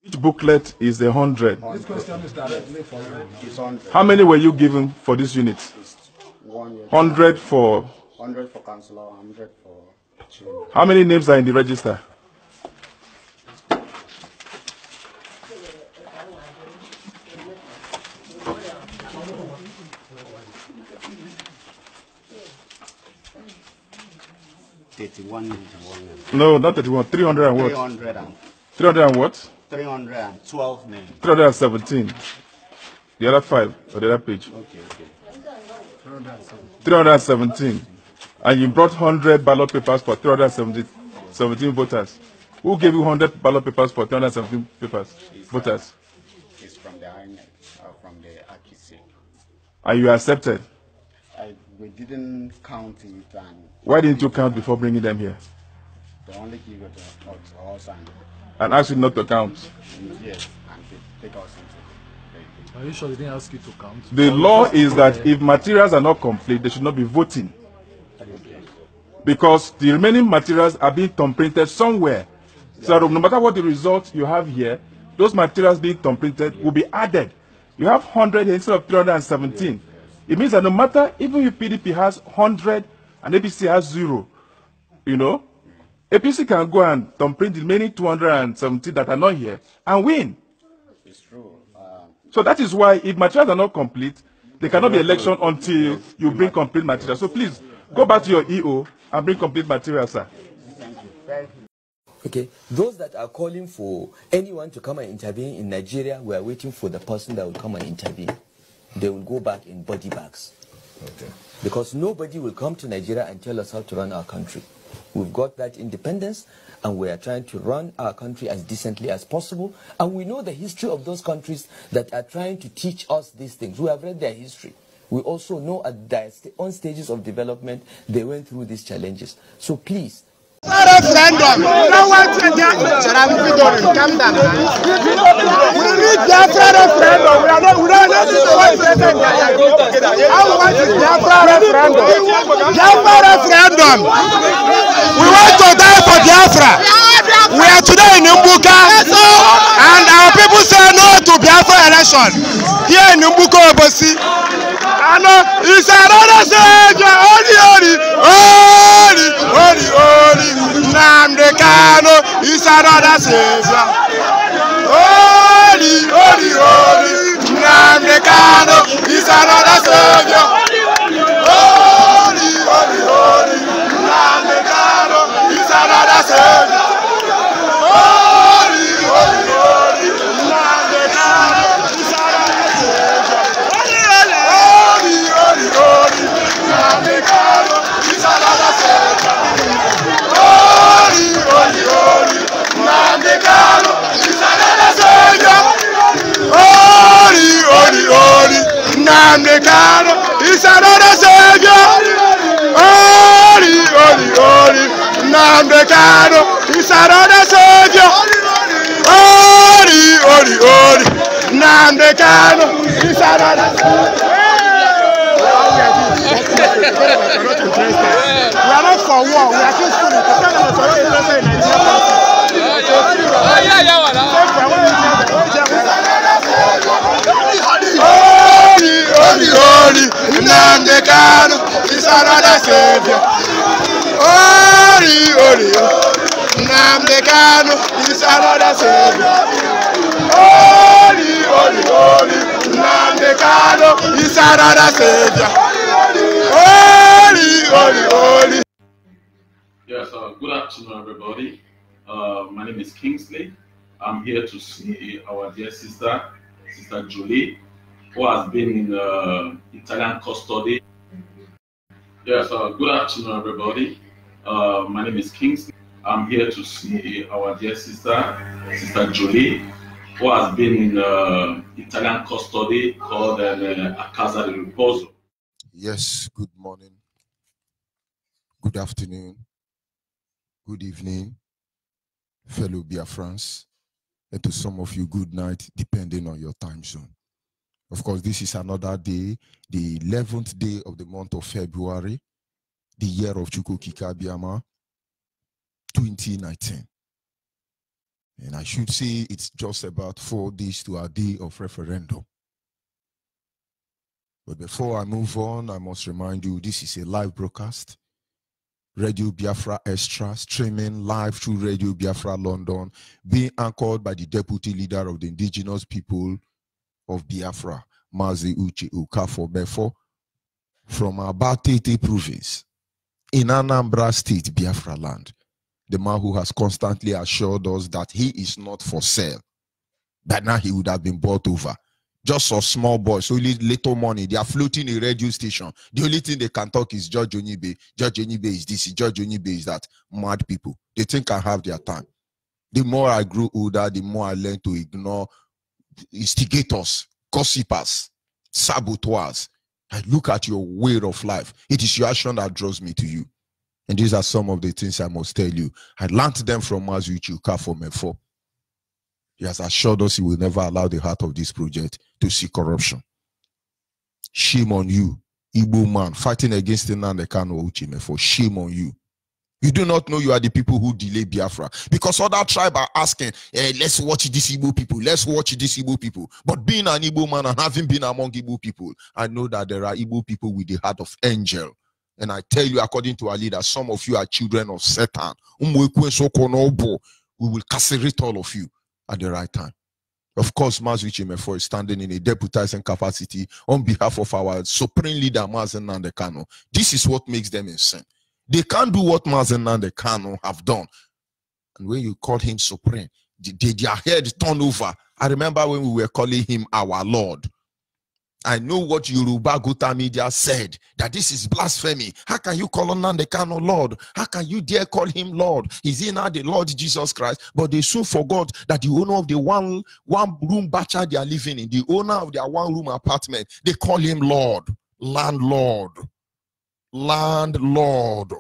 Each booklet is 100. This question is directly for you. How many were you given for this unit? 100 for... 100 for counselor, 100 for children. How many names are in the register? No, not 31. 300 and what? 300 and what? 312 names. 317. The other 5 or the other page. Okay. 317. And you brought 100 ballot papers for 317 voters. Who gave you 100 ballot papers for 317 voters? It's from the INEC, from the AKC. And you accepted? We didn't count it. And why didn't you count before bringing them here? They only give it to us and ask you not to count? Yes, and they take us into. Are you sure they didn't ask you to count? The law is that if materials are not complete, they should not be voting. Because the remaining materials are being thumb-printed somewhere. So no matter what the result you have here, those materials being thumb-printed will be added. You have 100 instead of 317. It means that no matter, even if PDP has 100 and APC has 0, you know, APC can go and thumb-print the remaining 217 that are not here and win. It's true. So that is why if materials are not complete, there cannot be election until you bring complete materials. So please, go back to your EO and bring complete materials, sir. Thank you. Okay, those that are calling for anyone to come and intervene in Nigeria, we are waiting for the person that will come and intervene. They will go back in body bags. Okay. Because nobody will come to Nigeria and tell us how to run our country. We've got that independence, and we are trying to run our country as decently as possible. And we know the history of those countries that are trying to teach us these things. We have read their history. We also know at their own stages of development, they went through these challenges. So please. Referendum. You don't want to calm down. We need BIAFRA referendum. We don't want president. How much is BIAFRA referendum? BIAFRA referendum. We want to die for BIAFRA. We are today in Mbuka, and our people say no to BIAFRA election. Here in Mbuka, Obosi. And it's another savior. Holy. Nnamdi Kanu is another savior. Holy. Nnamdi Kanu is another savior. Holy. Nnamdi Kanu is another savior. Holy. Nnamdi Kanu is another savior. Holy. Nnamdi Kanu is another savior. Nnamdi Kanu is another savior. Holy. Nnamdi Kanu is another savior. Holy. Nnamdi Kanu is another savior. Holy. Nnamdi Kanu is another savior. We are not for war. We are just for the Holy. Nnamdi Kanu is another savior. Holy. Nnamdi Kanu is another savior. Holy. Nnamdi Kanu is another savior. Holy. Yes, good afternoon, everybody. My name is Kingsley. I'm here to see our dear sister Julie, who has been in Italian custody. Yes, good afternoon, everybody. My name is Kingsley. I'm here to see our dear sister Julie, who has been in Italian custody called a Casa di Riposo. Yes, good morning, good afternoon, good evening, fellow Biafrans, and to some of you, good night, depending on your time zone. Of course, this is another day, the 11th day of the month of February, the year of Chukwukika Biama, 2019. And I should say it's just about 4 days to our day of referendum. But before I move on, I must remind you this is a live broadcast. Radio Biafra Extra, streaming live through Radio Biafra London, being anchored by the deputy leader of the indigenous people of Biafra, Mazi Uche Ukafo Befo, from Abatete province in Anambra State, Biafra land. The man who has constantly assured us that he is not for sale. By now he would have been bought over. Just a small boy, so little money. They are floating a radio station. The only thing they can talk is George Onibe. George Onibe is this, George Onibe is that. Mad people. They think I have their time. The more I grew older, the more I learned to ignore instigators, gossipers, saboteurs. I look at your way of life. It is your action that draws me to you. And these are some of the things I must tell you. I learned them from Mazuichi Ukafo Mefo. He has assured us he will never allow the heart of this project to see corruption. Shame on you, Igbo man, fighting against Nnamdi Kanu Uche Mefo. Shame on you. You do not know you are the people who delay Biafra. Because other tribes are asking, hey, let's watch these Igbo people. Let's watch these Igbo people. But being an Igbo man and having been among Igbo people, I know that there are Igbo people with the heart of angel. And I tell you, according to our leader, some of you are children of Satan. We will castrate all of you at the right time. Of course, Mazuichi Mefo is standing in a deputizing capacity on behalf of our supreme leader, Mazen Nnamdi Kanu. This is what makes them insane. They can't do what Mazen Nnamdi Kanu have done. And when you call him supreme, their head turn over. I remember when we were calling him our Lord. I know what Yoruba Gota media said, that this is blasphemy. How can you call Nnamdi Kanu Lord? How can you dare call him Lord? Is he not the Lord Jesus Christ? But they soon forgot that the owner of the one room bacha they are living in, the owner of their one room apartment, they call him Lord, landlord, landlord.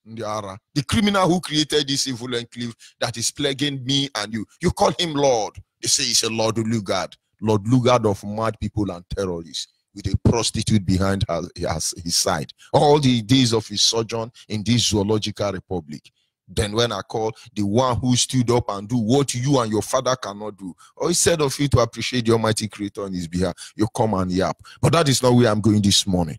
The criminal who created this evil enclave that is plaguing me and you, you call him Lord. They say he's a Lord Lugard. Lord Lugard of mad people and terrorists with a prostitute behind his side. All the days of his sojourn in this zoological republic. Then when I call the one who stood up and do what you and your father cannot do, or instead of you to appreciate the Almighty Creator on his behalf, you come and yap. But that is not where I'm going this morning.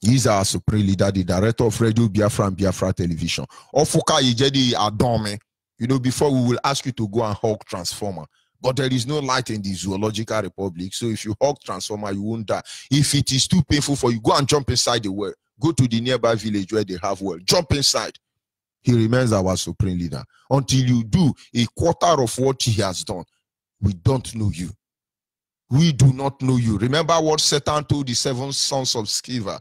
He's our supreme leader, the director of Radio Biafra and Biafra Television. Ofuka Ijedi Adome. You know, before we will ask you to go and hug transformer. But there is no light in the zoological republic. So if you hug transformer, you won't die. If it is too painful for you, go and jump inside the well. Go to the nearby village where they have well. Jump inside. He remains our supreme leader. Until you do a quarter of what he has done, we don't know you. We do not know you. Remember what Satan told the 7 sons of Sceva.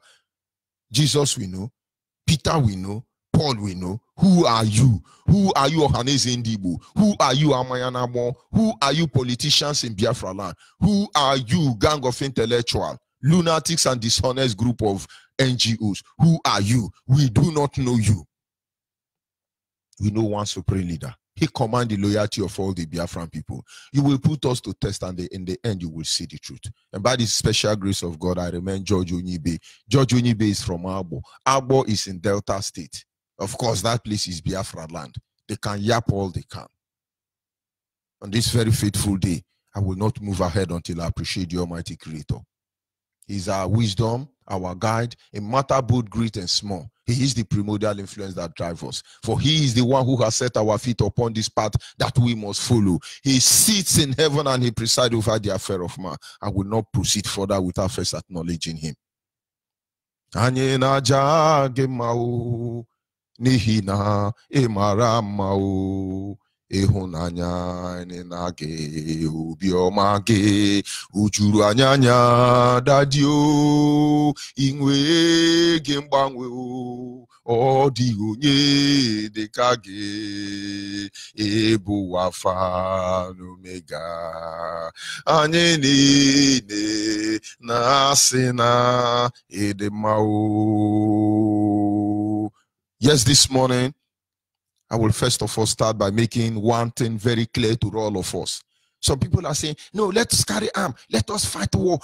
Jesus we know. Peter we know. Paul we know. Who are you? Who are you, Ohaneze Ndibu? Who are you, Amayanamo? Who are you, politicians in Biafra land? Who are you, gang of intellectual, lunatics and dishonest group of NGOs? Who are you? We do not know you. We know one supreme leader. He commands the loyalty of all the Biafran people. You will put us to test, and in the end, you will see the truth. And by the special grace of God, I remain George Onibe. George Onibe is from Abo. Abo is in Delta State. Of course, that place is Biafra land. They can yap all they can. On this very faithful day, I will not move ahead until I appreciate the Almighty Creator. He is our wisdom, our guide, in matter both great and small. He is the primordial influence that drives us. For he is the one who has set our feet upon this path that we must follow. He sits in heaven and he presides over the affair of man. I will not proceed further without first acknowledging him. Nihina Emaramao Ehunanya Nenage Ubiomage Ujuru Anyanya Dadio Ingwe Gembangwe Odiunye Dekage Ebu Wafa Numega Anyenine Nasena Edemao. Yes, this morning, I will first of all start by making one thing very clear to all of us. Some people are saying, no, let's carry arms, let us fight war,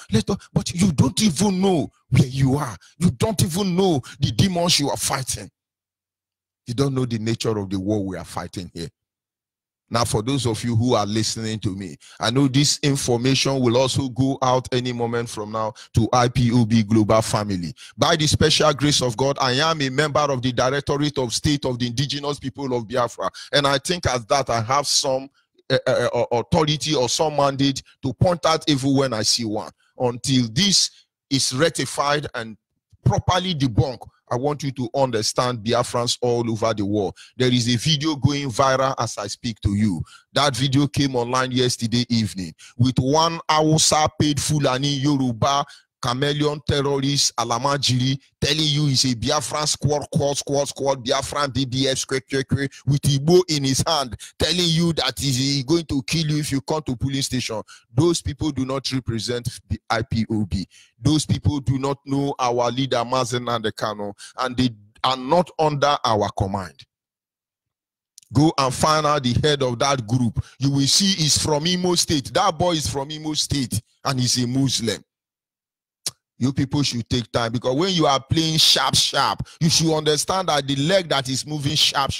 but you don't even know where you are. You don't even know the demons you are fighting. You don't know the nature of the war we are fighting here. Now, for those of you who are listening to me, I know this information will also go out any moment from now to IPOB Global Family. By the special grace of God, I am a member of the Directorate of State of the Indigenous People of Biafra. And I think as that I have some authority or some mandate to point out evil when I see one. Until this is rectified and properly debunked, I want you to understand Biafrans all over the world. There is a video going viral as I speak to you. That video came online yesterday evening with one Hausa paid Fulani Yoruba chameleon terrorist Alamajiri telling you he's a Biafran squad, Biafran BBF with Igbo in his hand, telling you that he's going to kill you if you come to police station. Those people do not represent the IPOB. Those people do not know our leader Mazen and the Kano, and they are not under our command. Go and find out the head of that group. You will see he's from Imo State. That boy is from Imo State and he's a Muslim. You people should take time, because when you are playing sharp, you should understand that the leg that is moving sharp,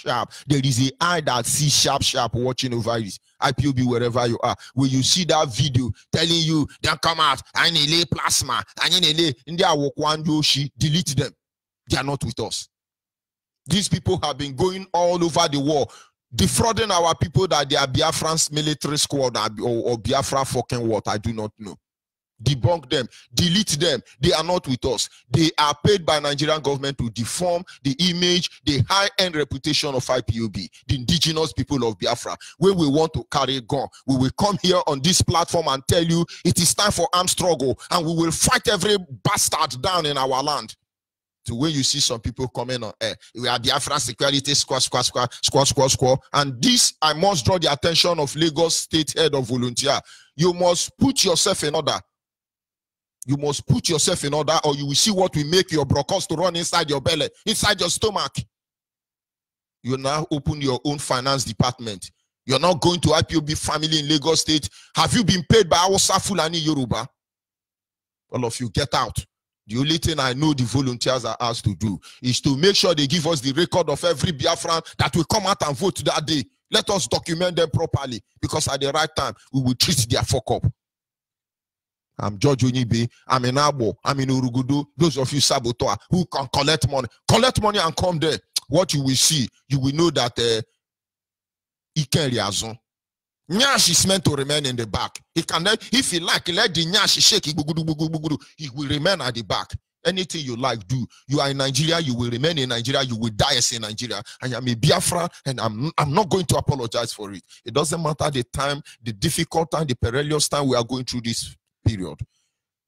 there is an eye that sees sharp watching over it. IPOB, wherever you are, when you see that video telling you, then come out, I need plasma, I need India Yoshi, delete them. They are not with us. These people have been going all over the world, defrauding our people that they are Biafran's military squad or Biafra fucking what, I do not know. Debunk them, delete them. They are not with us. They are paid by Nigerian government to deform the image, the high-end reputation of IPOB, the indigenous people of Biafra. When we want to carry a gun, we will come here on this platform and tell you it is time for armed struggle, and we will fight every bastard down in our land. So when you see some people coming on air, we are Biafra security squad. And this, I must draw the attention of Lagos State Head of Volunteer. You must put yourself in order. You must put yourself in order, or you will see what will make your brokers to run inside your belly, inside your stomach. You now open your own finance department. You're not going to IPOB family in Lagos State. Have you been paid by Hausa Fulani Yoruba? All of you, get out. The only thing I know the volunteers are asked to do is to make sure they give us the record of every Biafran that will come out and vote that day. Let us document them properly, because at the right time, we will treat their fuck up. I'm George Onibe, I'm in Abo, I'm in Urugudu. Those of you saboteur who can collect money and come there. What you will see, you will know that Iken Riazon. Nyash is meant to remain in the back. He can, if he like, let the Nyash shake, he will remain at the back. Anything you like, do. You are in Nigeria, you will remain in Nigeria, you will die as in Nigeria. And I'm a Biafra, and I'm not going to apologize for it. It doesn't matter the time, the difficult time, the perilous time we are going through this period.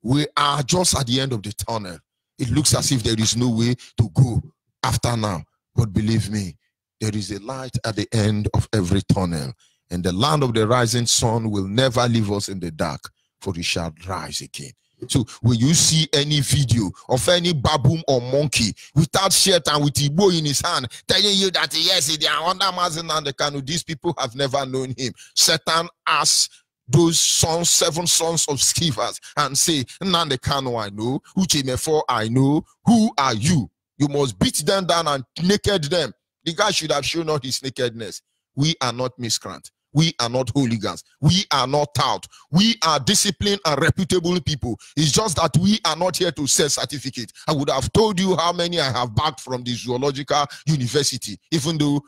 We are just at the end of the tunnel. It looks as if there is no way to go after now. But believe me, there is a light at the end of every tunnel. And the land of the rising sun will never leave us in the dark, for it shall rise again. So when you see any video of any baboon or monkey without shirt and with Igbo in his hand telling you that yes, they are under Mazen and the Kanu, these people have never known him. Satan asks those sons, 7 sons of Scevers, and say, Nande Kanu I know, Uchemefo I know, who are you? You must beat them down and naked them. The guy should have shown us his nakedness. We are not miscreants. We are not hooligans. We are not tout. We are disciplined and reputable people. It's just that we are not here to sell certificate. I would have told you how many I have bagged from the zoological university, even though,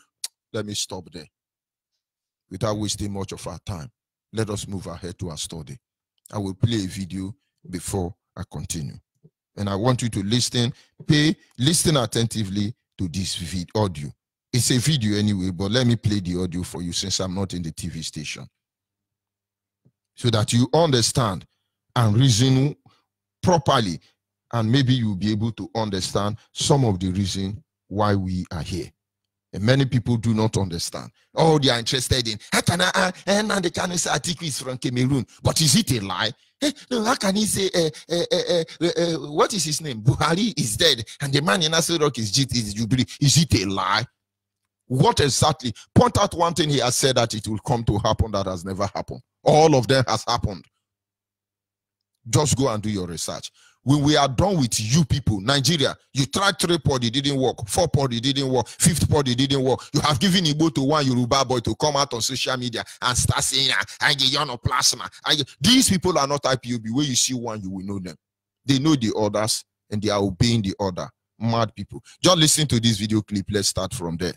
let me stop there. Without wasting much of our time, let us move ahead to our study. I will play a video before I continue. And I want you to listen attentively to this audio. It's a video anyway, but let me play the audio for you since I'm not in the TV station, so that you understand and reason properly, and maybe you'll be able to understand some of the reason why we are here. And many people do not understand. Oh, they are interested in how can and the can say article is from Cameroon, but is it a lie? No, how can he say what is his name? Buhari is dead, and the man in Nasser Rock is Jubilee. Is it a lie? What exactly? Point out one thing he has said that it will come to happen that has never happened. All of them has happened. Just go and do your research. When we are done with you people, Nigeria, you tried 3 pod, it didn't work. 4 pod, it didn't work. 5th pod, it didn't work. You have given Igbo to one Yoruba boy to come out on social media and start saying, I get your plasma. These people are not IPOB. Where you see one, you will know them. They know the orders and they are obeying the order. Mad people. Just listen to this video clip. Let's start from there.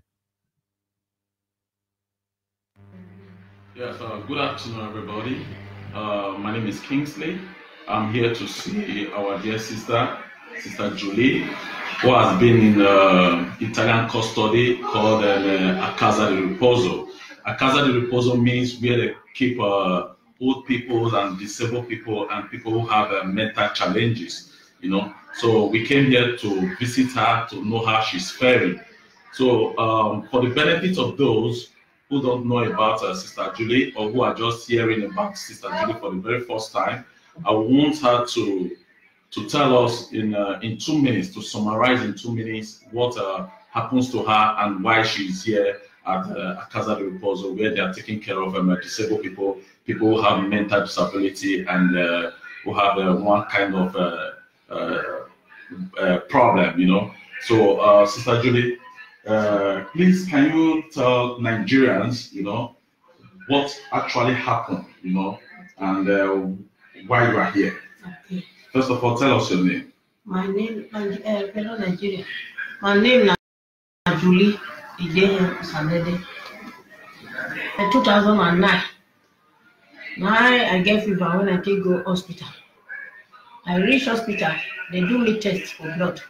Yes, good afternoon, everybody. My name is Kingsley. I'm here to see our dear sister, Sister Julie, who has been in Italian custody called a Casa di Riposo. A Casa di Riposo means where they keep old people and disabled people and people who have mental challenges, you know. So we came here to visit her to know how she's faring. So for the benefit of those who don't know about Sister Julie or who are just hearing about Sister Julie for the very first time, I want her to tell us in 2 minutes, to summarize in 2 minutes what happens to her and why she's here at Casa di Riposo, where they are taking care of disabled people, people who have mental disability and who have one kind of problem, you know. So, Sister Julie, please, can you tell Nigerians, you know, what actually happened, you know, and why you are here? Okay. First of all, tell us your name. My name, fellow Nigeria. My name is Julie Ijehe. In 2009, I get fever when I take go hospital. I reach hospital, they do me tests for blood.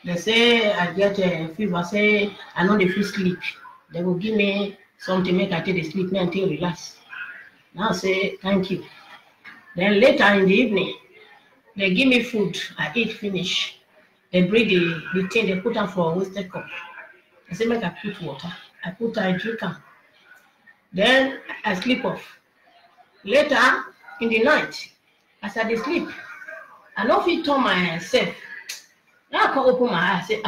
They say I get a fever, say I know they feel sleep. They will give me something make I take the sleep until relax. Now I say thank you. Then later in the evening, they give me food. I eat finish. They bring the thing, they put out for a wasted cup. I say make I put water. I drink them. Then I sleep off. Later in the night, as I sleep, I don't feel turn myself. Now I can open my eyes, say,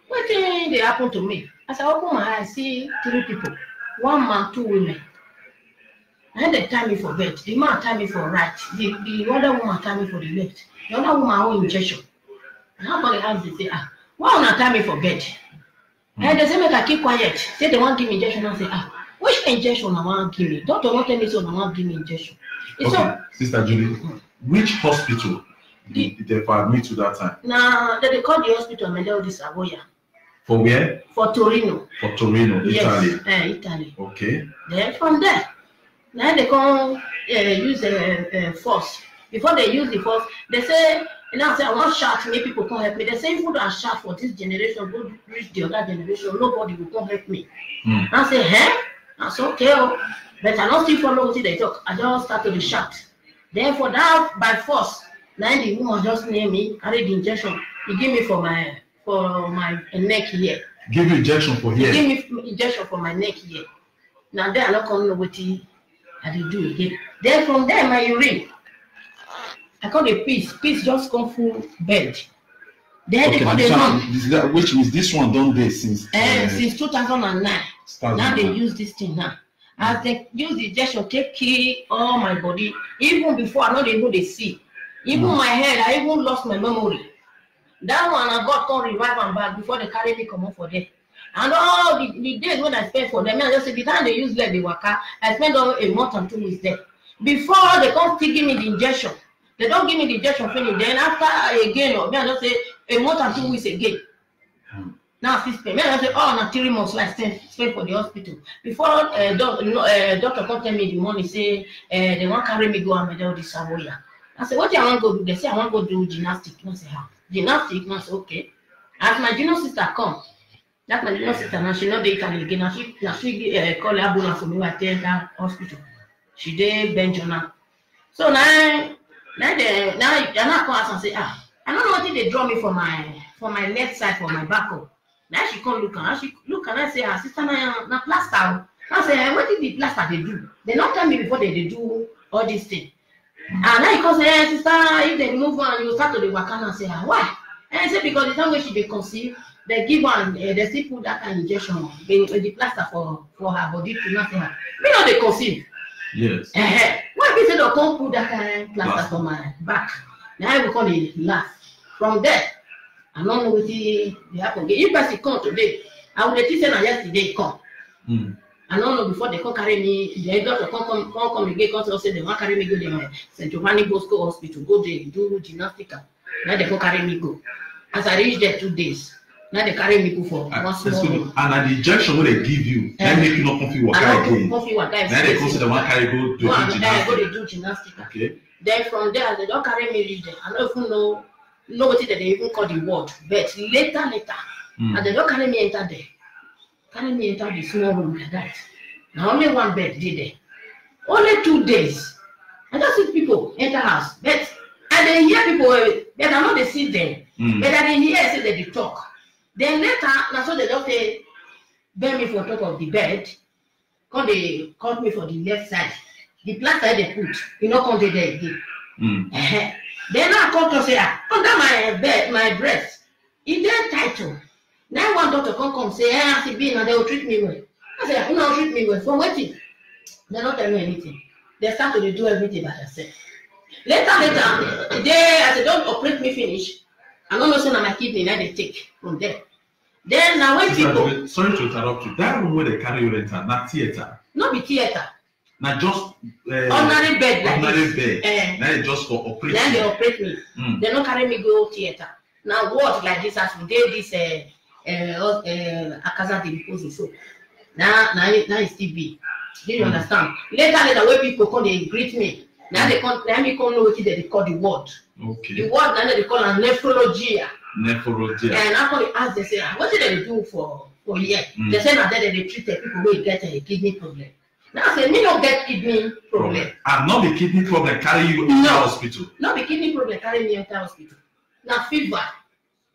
what thing they happen to me? As I open my eyes, I see 3 people, 1 man, 2 women. And they tie me for bed. The man tie me for right. The other woman tie me for the left. The other woman own injection. And how about the house they say, why not tie me for bed? And they say, make I keep quiet. Say they want to give me injection. I say, which injection I want to give me? Doctor won't tell me so I want to give me injection. It's Okay, so, Sister Julie, which hospital did they admit to that time? Now, they call the hospital Medel di Savoia. For where? For Torino. For Torino, Italy. Yes, Italy. Okay. Then from there, now they can use the force. Before they use the force, they say, now say I want shout, make people come help me. They say if you don't shout for this generation, go reach the other generation, nobody will come help me. I say, that's okay, but I don't still follow what they talk. I just start to shout. Then for that, by force, now the woman just near me, carry the injection. He give me for my neck here. Give you injection for here? He give me injection for my neck here. Now they are not coming know what I do again. Then from there, my urine, I call the piece just come full bed. Then okay, they call the run. which means this one done there since 2009. Now they use this thing now. As they use the injection, take kill all my body. Even before I know they see. Even my head, I even lost my memory. That one I got come revive and back before they carry me come up for them. And all the days when I spent for them, I just say the time they use like the waka, I spent all a month and 2 weeks there. Before they come still give me the injection. They don't give me the injection finish. Then after again, or I just say a month and 2 weeks again. Now I spend. I say, now 3 months I spend for the hospital. Before doctor come tell me the money, say they want carry me go and Medel di Savoia. I say, what do I want to go do? They say I want to go do gymnastics. I say, gymnastics? I say, okay. As my junior sister come, that's my junior sister, now she not the Italy again. Now she call ambulance for me to attend that hospital. She did Benjona. So now come ask and say, I don't know what they draw me for my left side, for my back up. Now she come look and I say, sister, na plaster. I say, what did the plaster they do? They not tell me before they do all these things. And now you come say, sister, if they move on, you start to the wakana and say, why? And I say, because the time when she be conceived, they give one, they still put that kind of injection, the plaster for her body to not say her. Me know they conceive. Yes. Why they say they come put that kind of plaster for my back? Now I will call it laugh. From there, I don't know what they happen. If person come today, I will let you say that yesterday come. I don't know before they come carry me. The doctor come again. Come say they want carry me go to St. Giovanni Bosco Hospital. Go there do gymnastics. Now they come carry me go. As I reach there 2 days, now they carry me go for one small room. And the injection what they give you, that make you not comfy work again. Now they come say they want carry go to do gymnastics. Go to do gymnastics. Okay. Then from there, they don't carry me reach there. I don't even know what they even call the word. But later, and they don't carry me enter there. Carry me enter the small room like that. Now only one bed did there. Only 2 days. I just see people enter house. But and they hear people, but I know they see them. But I didn't hear say they talk. Then later, now so they don't say, bear me for top of the bed. Come they cut me for the left side. The plaster they put, you know, come there again. Then I come to say, under my bed, my breast, it then title. Now one doctor come say, I see being and they will treat me well. I say, you know, treat me well. For waiting, they don't tell me anything. They start to do everything by themselves. Later, they as they don't operate me finish, I don't know say my kidney now they take from there. Then now when people sorry to interrupt you. That room where they carry you enter, not theater. Not be theater. Now just ordinary bed like ordinary this. bed. Now it's just for operation. Then they operate me. They don't carry me go theater. Now what like this as we did this Akaza Deliposo so. Now it's TB. Do you understand? Later when people come they greet me. Now they come let me come know what they call the word. Okay. The word now they call a nephrology. Nephrology. And after they ask they say what did they do for year? They say now that they treat the people who get a kidney problem. Now I say me don't get kidney problem. And not the kidney problem carry you into hospital. Not the kidney problem carry me into hospital. Now fever.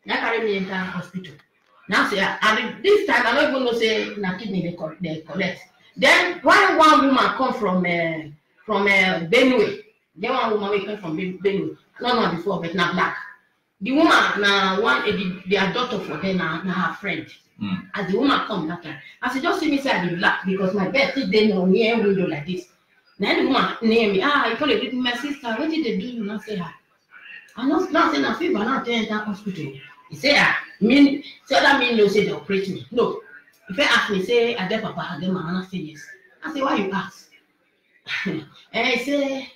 Now carry me into hospital. Now say and this time I don't even know say na kidney they collect. Then when one woman come from Benue, then one woman we come from Benue. Not before, but now black. The woman now one their daughter for them now her friend. As the woman come that time, I said just see me say I be black because my bed sit there near window like this. Now the woman near me, you call it my sister. What did they do? You not say her. I not now say na fever now they enter hospital. He say mean so that mean no say they operate me. No. If I ask me say I get papa, I get mama, I say yes. I say why you ask? And I say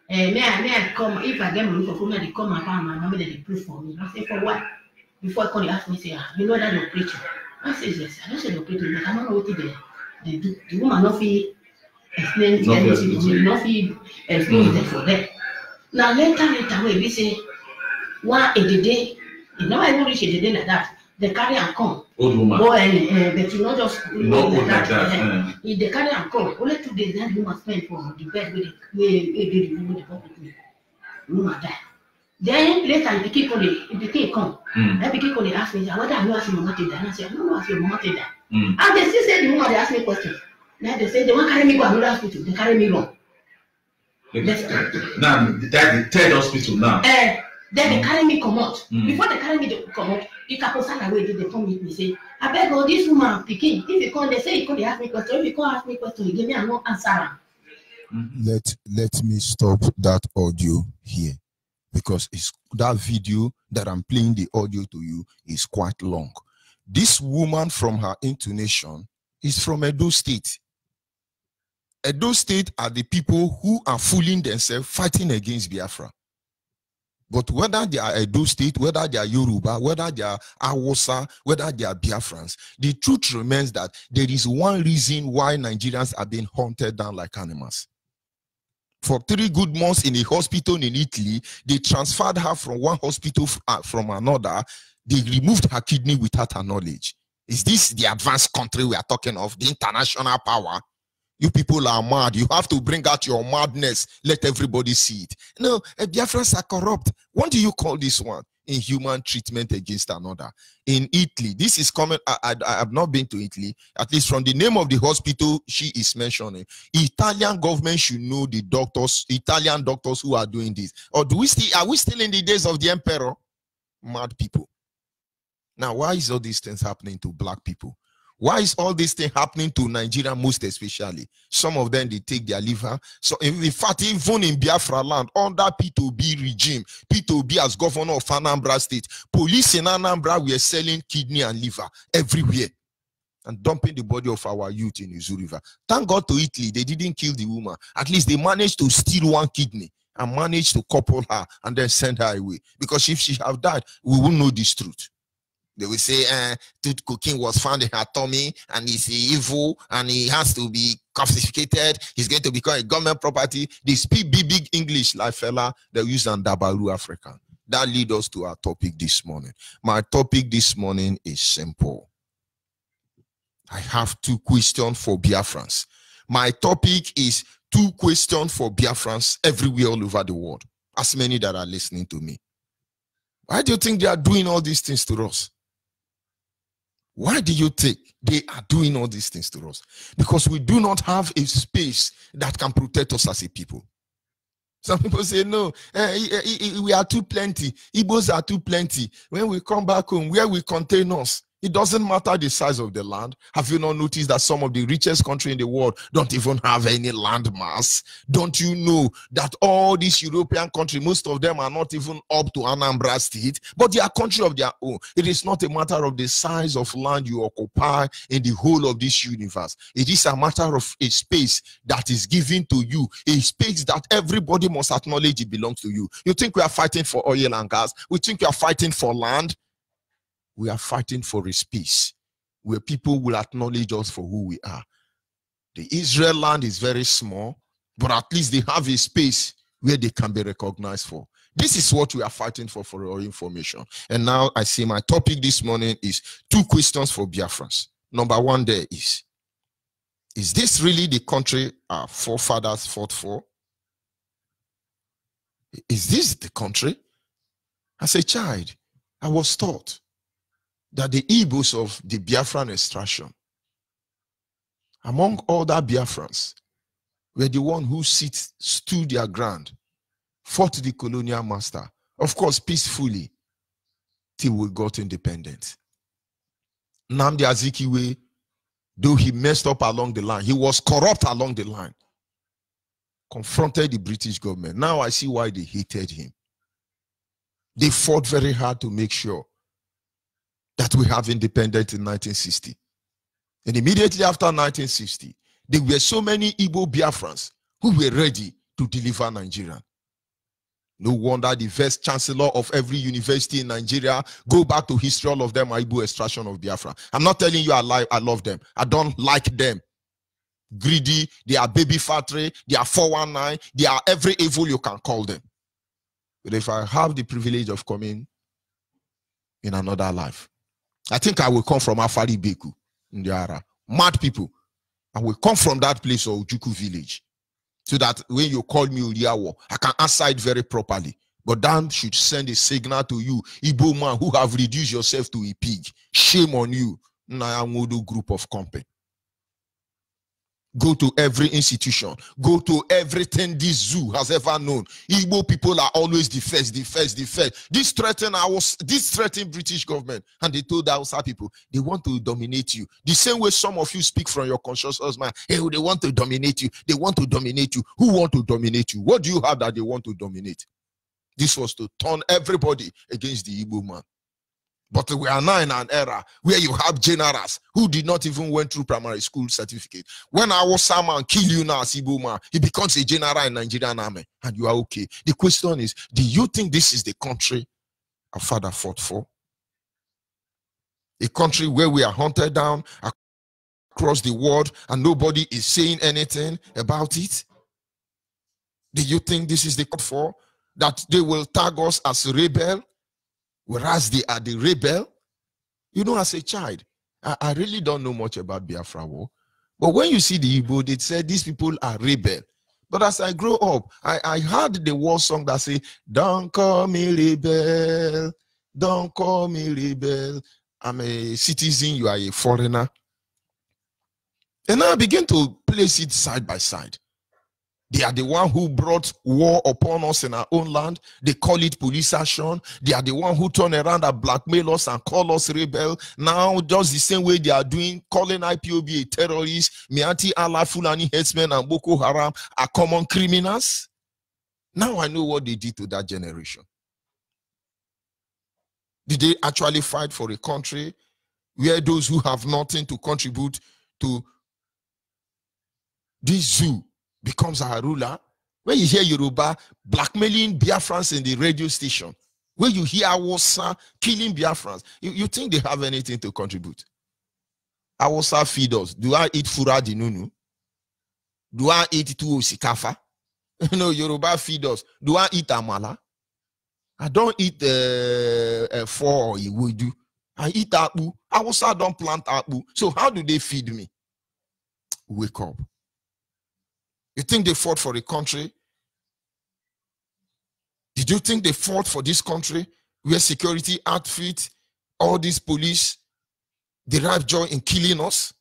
may I come if I get money for food, they come my mama they pray for me. I say for what? Before I call you ask me say you know that they operate you. I say yes. I don't say they operate me, but I don't know what they do. The woman not feel explain anything to me, not feel explain it for them. Now later we say one a day. You know I won't reach a day like that. They carry and come. Old woman. Boy, but you not just not old like that. If they carry and come, only 2 days then you must spend for the bed where they with me. Woman die. Then later if the king come, then the king come they ask me, what are you asking mama to die? And I say, I don't know ask your mama to die. And they still say the woman they ask me question. Now they say they want carry me go another hospital, they carry me wrong. Now that's the third hospital now. Then they carry me come out. Before they carry me to come out, the couple stand away, they come meet me say, I beg all this woman picking. If you come, they say you come, they ask me question. If you come ask me question, you give me a no answer. Let me stop that audio here because it's that video that I'm playing the audio to you is quite long. This woman from her intonation is from Edo State. Edo State are the people who are fooling themselves fighting against Biafra. But whether they are Edo State, whether they are Yoruba, whether they are Hausa, whether they are Biafrans, the truth remains that there is one reason why Nigerians are being hunted down like animals. For 3 good months in a hospital in Italy, they transferred her from one hospital from another. They removed her kidney without her knowledge. Is this the advanced country we are talking of, the international power? You people are mad. You have to bring out your madness. Let everybody see it. No, Biafrans are corrupt. What do you call this one? Inhuman treatment against another. In Italy, this is common. I have not been to Italy. At least from the name of the hospital she is mentioning. Italian government should know the doctors, Italian doctors who are doing this. Or are we still in the days of the emperor? Mad people. Now, why is all these things happening to black people? Why is all this thing happening to Nigeria most especially? Some of them, they take their liver. So in fact, even in Biafra land, under P2B regime, P2B as governor of Anambra State, police in Anambra were selling kidney and liver everywhere and dumping the body of our youth in Izu River. Thank God to Italy, they didn't kill the woman. At least they managed to steal one kidney and managed to couple her and then send her away. Because if she have died, we won't know this truth. They will say tooth cocaine was found in her tummy and he's evil and he has to be confiscated. He's going to become a government property. They speak big English like fella. They use Andabaru African. That leads us to our topic this morning. My topic this morning is simple. I have 2 questions for Biafrans. My topic is 2 questions for Biafrans everywhere all over the world. As many that are listening to me. Why do you think they are doing all these things to us? Why do you think they are doing all these things to us? Because we do not have a space that can protect us as a people. Some people say, no, we are too plenty. Igbos are too plenty. When we come back home, where will contain us? It doesn't matter the size of the land. Have you not noticed that some of the richest countries in the world don't even have any land mass? Don't you know that all these European countries, most of them are not even up to Anambra State, but they are country of their own. It is not a matter of the size of land you occupy in the whole of this universe. It is a matter of a space that is given to you, a space that everybody must acknowledge it belongs to you. You think we are fighting for oil and gas? We think we are fighting for land? We are fighting for a space where people will acknowledge us for who we are. The Israel land is very small, but at least they have a space where they can be recognized for. This is what we are fighting for your information. And now I see my topic this morning is 2 questions for Biafrans. Number 1 there is this really the country our forefathers fought for? Is this the country? As a child, I was taught that the Igbos of the Biafran extraction, among other Biafrans, were the one who stood their ground, fought the colonial master, of course peacefully, till we got independent. Nnamdi Azikiwe, though he messed up along the line, he was corrupt along the line, confronted the British government. Now I see why they hated him. They fought very hard to make sure that we have independence in 1960. And immediately after 1960, there were so many Igbo Biafrans who were ready to deliver Nigeria. No wonder the first chancellor of every university in Nigeria, go back to history, all of them are Igbo extraction of Biafra. I'm not telling you I love them. I don't like them. Greedy, they are baby factory, they are 419, they are every evil you can call them. But if I have the privilege of coming in another life, I think I will come from Afari Beku, Ndiara. Mad people. I will come from that place of Ojuku village. So that when you call me Uriawo, I can answer it very properly. But that should send a signal to you, Igbo man who have reduced yourself to a pig. Shame on you, Nyamodo group of company. Go to every institution. Go to everything this zoo has ever known. Igbo people are always the first. This threatened British government. And they told the Hausa people, they want to dominate you. The same way some of you speak from your conscious mind. Hey, they want to dominate you. They want to dominate you. Who want to dominate you? What do you have that they want to dominate? This was to turn everybody against the Igbo man. But we are now in an era where you have generals who did not even went through primary school certificate. When our Saman kill you now as Igbo man, he becomes a general in Nigerian army, and you are okay. The question is, do you think this is the country our father fought for? A country where we are hunted down across the world and nobody is saying anything about it? Do you think this is the country for? That they will tag us as rebel? Whereas they are the rebel. You know, as a child, I really don't know much about Biafra war. But when you see the Igbo, they say these people are rebel. But as I grow up, I heard the war song that say, don't call me rebel, don't call me rebel. I'm a citizen, you are a foreigner. And now I begin to place it side by side. They are the one who brought war upon us in our own land. They call it police action. They are the one who turn around and blackmail us and call us rebel. Now, just the same way they are doing, calling IPOB a terrorist, Mianti Allah, Fulani headsmen and Boko Haram are common criminals. Now I know what they did to that generation. Did they actually fight for a country where those who have nothing to contribute to this zoo becomes our ruler? When you hear Yoruba blackmailing Biafrans in the radio station, when you hear Awosa killing Biafrans, you think they have anything to contribute? Awosa feed us. Do I eat fura dinunu? Do I eat tuwo sikafa? No, Yoruba feed us. Do I eat amala? I don't eat for or iwodu. I eat akpu. Awosa don't plant akpu. So how do they feed me? Wake up. You think they fought for a country? Did you think they fought for this country where security outfit, all these police derive joy in killing us?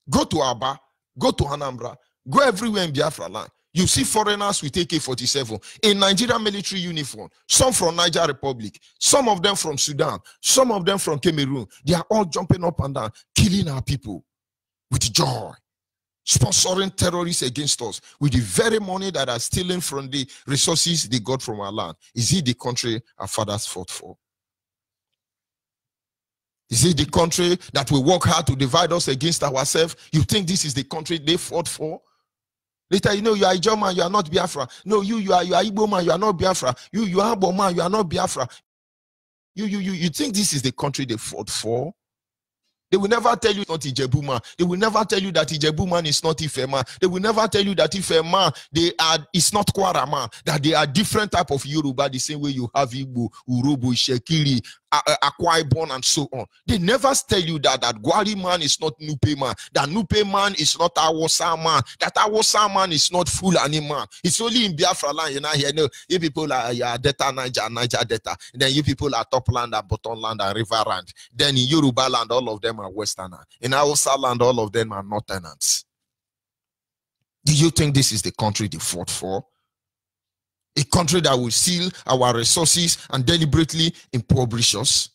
Go to Aba, go to Anambra, go everywhere in Biafra land. You see foreigners with AK-47 in Nigerian military uniform, some from Niger Republic, some of them from Sudan, some of them from Cameroon. They are all jumping up and down, killing our people with joy, sponsoring terrorists against us with the very money that are stealing from the resources they got from our land. Is it the country our fathers fought for? Is it the country that will work hard to divide us against ourselves? You think this is the country they fought for? Later, you know, you are a German, you are not Biafra. No, you are Igbo man, you are not Biafra. You are Igbo man, you are not Biafra. You think this is the country they fought for? They will never tell you not Ijebu man. They will never tell you that Ijebu man is not Ife man. They will never tell you that Ife man, it's not Kwara man. That they are different type of Yoruba, the same way you have Igbo, Urobo, Shekiri, Akwa Ibom, and so on. They never tell you that Gwari man is not Nupe man. That Nupe man is not Awosa man. That Awosa man is not Fulani man. It's only in Biafra land, you know, here. No, you people are Delta Niger Delta. Then you people are top land and bottom land and river land. Then in Yoruba land, all of them are Westerner. In Hausa land, all of them are Northerners. Do you think this is the country they fought for? A country that will steal our resources and deliberately impoverish us?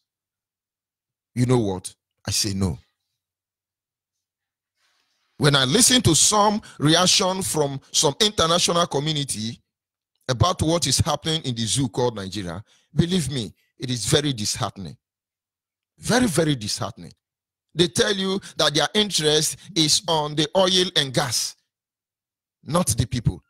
You know what? I say no. When I listen to some reaction from some international community about what is happening in the zoo called Nigeria, believe me, it is very disheartening. Very, very disheartening. They tell you that their interest is on the oil and gas, not the people.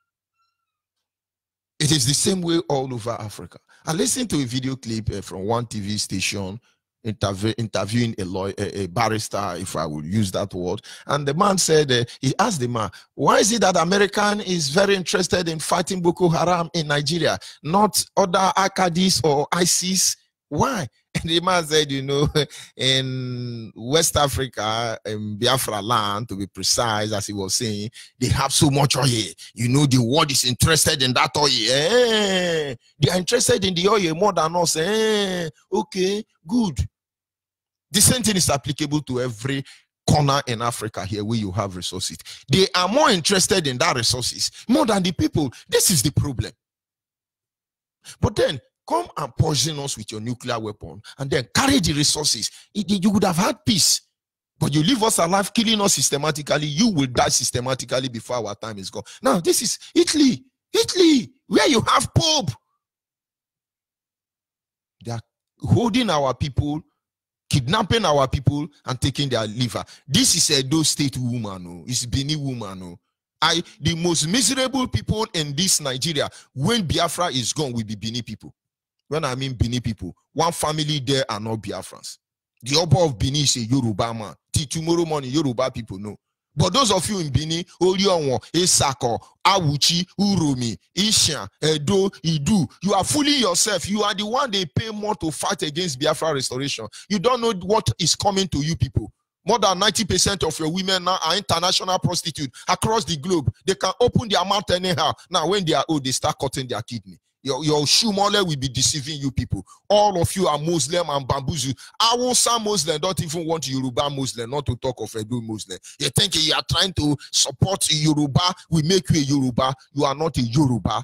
It is the same way all over Africa. I listened to a video clip from one TV station interviewing a barrister, if I will use that word. And the man said, he asked the man, why is it that American is very interested in fighting Boko Haram in Nigeria, not other Akadis or ISIS? Why? And the man said, you know, in West Africa, in Biafra land, to be precise, as he was saying, they have so much oil. You know, the world is interested in that oil. They are interested in the oil more than us. Okay, good. The same thing is applicable to every corner in Africa here where you have resources. They are more interested in that resources more than the people. This is the problem. But then, come and poison us with your nuclear weapon and then carry the resources. You would have had peace. But you leave us alive, killing us systematically. You will die systematically before our time is gone. Now, this is Italy. Italy, where you have Pope. They are holding our people, kidnapping our people, and taking their liver. This is a Edo State woman. Oh. It's Benin woman. Oh. The most miserable people in this Nigeria, when Biafra is gone, will be Benin people. When I mean Benin people, one family there are not Biafrans. The Oba of Benin is a Yoruba man. Till tomorrow morning, Yoruba people know. But those of you in Benin, Orionwo, Esako, Awuchi, Uromi, Isha, Edo, Idu, you are fooling yourself. You are the one they pay more to fight against Biafra restoration. You don't know what is coming to you people. More than 90% of your women now are international prostitutes across the globe. They can open their mouth anyhow. Now, when they are old, they start cutting their kidney. Your shumole will be deceiving you people. All of you are Muslim and bamboozle. Awusa Muslim don't even want Yoruba Muslim, not to talk of Edo Muslim. You think you are trying to support Yoruba, we make you a Yoruba. You are not a Yoruba.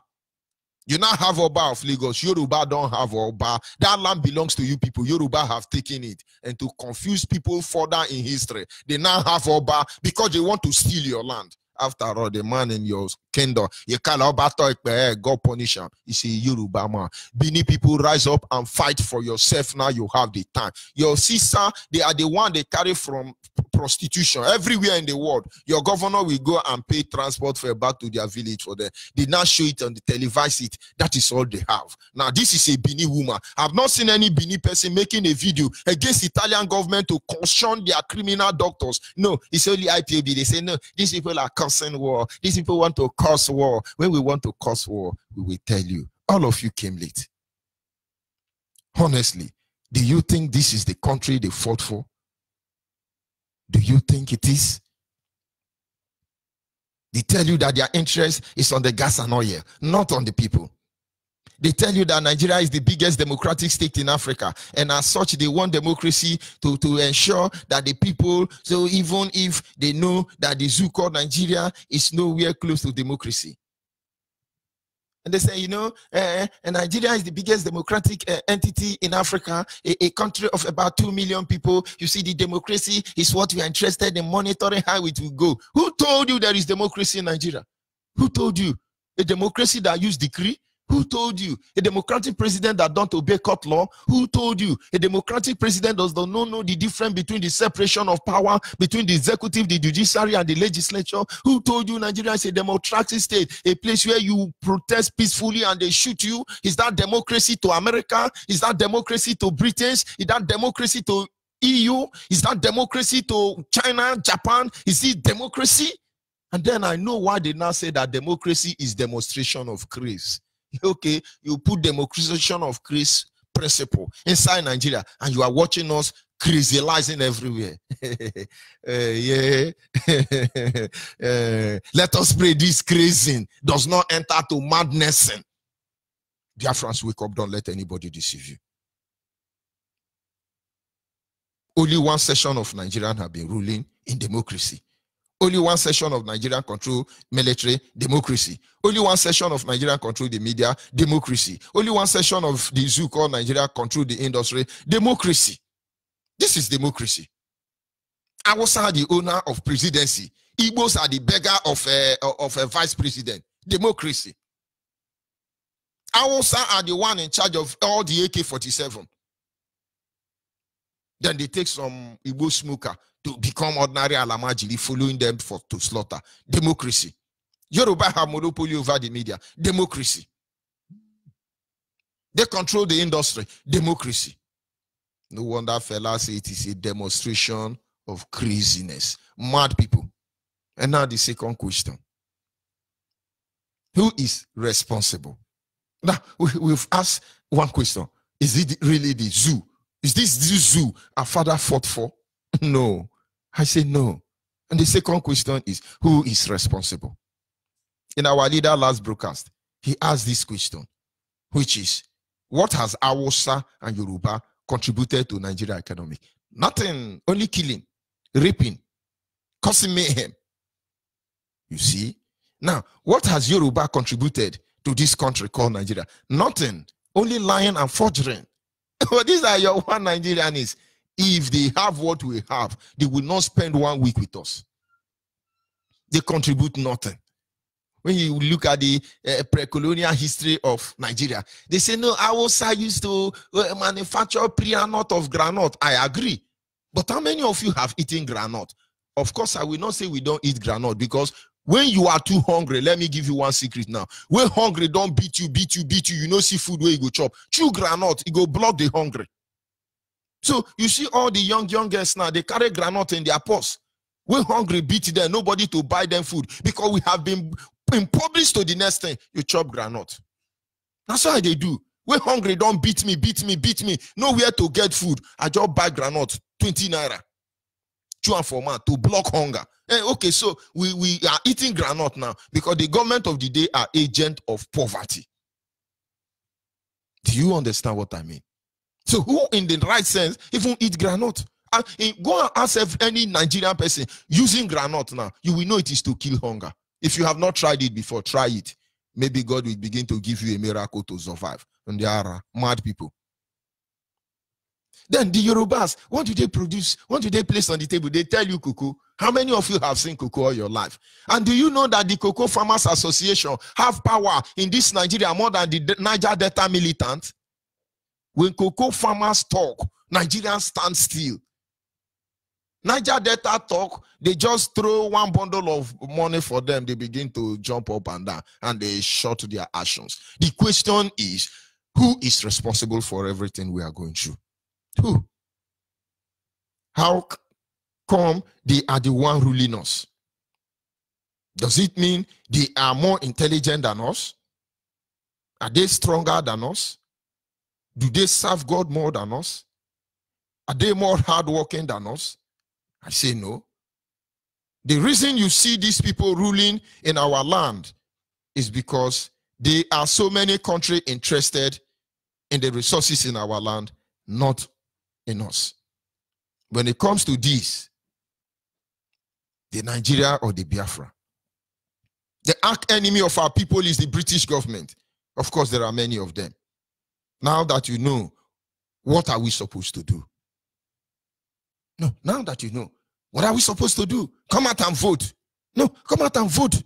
You now have Oba of Lagos. Yoruba don't have Oba. That land belongs to you people. Yoruba have taken it. And to confuse people further in history, they now have Oba because they want to steal your land. After all, the man in your kingdom, you call Oba God punish him. You see, Yoruba man. Bini people rise up and fight for yourself. Now you have the time. Your sister, they are the one they carry from prostitution everywhere in the world. Your governor will go and pay transport fare back to their village for them. They now show it on the televise it. That is all they have. Now this is a Bini woman. I've not seen any Bini person making a video against Italian government to caution their criminal doctors. No, it's only IPOB. They say no, these people are causing war. These people want to cause war. When we want to cause war, we will tell you. All of you came late. Honestly, do you think this is the country they fought for? Do you think it is? They tell you that their interest is on the gas and oil, not on the people. They tell you that Nigeria is the biggest democratic state in Africa, and as such, they want democracy to ensure that the people, so even if they know that the zoo called Nigeria is nowhere close to democracy. And they say, you know, and Nigeria is the biggest democratic entity in Africa, a country of about 2 million people. You see, the democracy is what we are interested in monitoring how it will go. Who told you there is democracy in Nigeria? Who told you? A democracy that use decree? Who told you? A democratic president that don't obey court law? Who told you? A democratic president does not know the difference between the separation of power between the executive, the judiciary, and the legislature? Who told you Nigeria is a democratic state, a place where you protest peacefully and they shoot you? Is that democracy to America? Is that democracy to Britain? Is that democracy to EU? Is that democracy to China, Japan? Is it democracy? And then I know why they now say that democracy is demonstration of grace. Okay, you put democratization of grace principle inside Nigeria and you are watching us crazyalizing everywhere. Let us pray this crazy does not enter to madness. Biafrans, wake up, don't let anybody deceive you. Only one session of Nigerians have been ruling in democracy. Only one session of Nigerian control military, democracy. Only one session of Nigeria control the media, democracy. Only one session of the zoo called Nigeria control the industry, democracy. This is democracy. Awusa are the owner of presidency. Igbos are the beggar of a vice president. Democracy. Awusa are the one in charge of all the AK-47. Then they take some Igbo smoker to become ordinary alamajiri, following them to slaughter. Democracy. Yoruba have monopoly over the media. Democracy. They control the industry. Democracy. No wonder fellas say it is a demonstration of craziness. Mad people. And now the second question. Who is responsible? Now, we've asked one question. Is it really the zoo? Is this the zoo our father fought for? No. I say no. And the second question is, who is responsible? In our leader last broadcast, he asked this question, which is, what has Awusa and Yoruba contributed to Nigeria economy? Nothing, only killing, raping, causing mayhem. You see? Now, what has Yoruba contributed to this country called Nigeria? Nothing, only lying and forgery. These are your one Nigerians. If they have what we have, they will not spend 1 week with us. They contribute nothing. When you look at the pre-colonial history of Nigeria, they say, no, Awusa used to manufacture pre-anot of granite. I agree. But how many of you have eaten granite? Of course, I will not say we don't eat granite, because when you are too hungry, let me give you one secret now. When hungry don't beat you, you know, see food where you go chop. Chew granite, it go block the hungry. So you see all the young girls now, they carry granite in their purse. When hungry beat them, nobody to buy them food, because we have been impoverished to the next thing. You chop granite. That's how they do. When hungry don't beat me, nowhere to get food. I just buy granite, 20 naira. Chew and for man to block hunger. Okay, so we are eating granite now because the government of the day are agent of poverty. Do you understand what I mean? So who in the right sense even eat granite? Go and ask any Nigerian person using granite now. You will know it is to kill hunger. If you have not tried it before, try it. Maybe God will begin to give you a miracle to survive. And they are mad people. Then the Yorubas, what do they produce? What do they place on the table? They tell you cocoa. How many of you have seen cocoa all your life? And do you know that the Cocoa Farmers Association have power in this Nigeria more than the Niger Delta militant? When cocoa farmers talk, Nigerians stand still. Niger Delta talk, they just throw one bundle of money for them. They begin to jump up and down and they shut their actions. The question is, who is responsible for everything we are going through? Who? How come they are the one ruling us? Does it mean they are more intelligent than us? Are they stronger than us? Do they serve God more than us? Are they more hardworking than us? I say no. The reason you see these people ruling in our land is because there are so many countries interested in the resources in our land, not in us. When it comes to this, the Nigeria or the Biafra, the arch enemy of our people is the British government. Of course, there are many of them. Now that you know, what are we supposed to do? No, now that you know, what are we supposed to do? Come out and vote. No, come out and vote.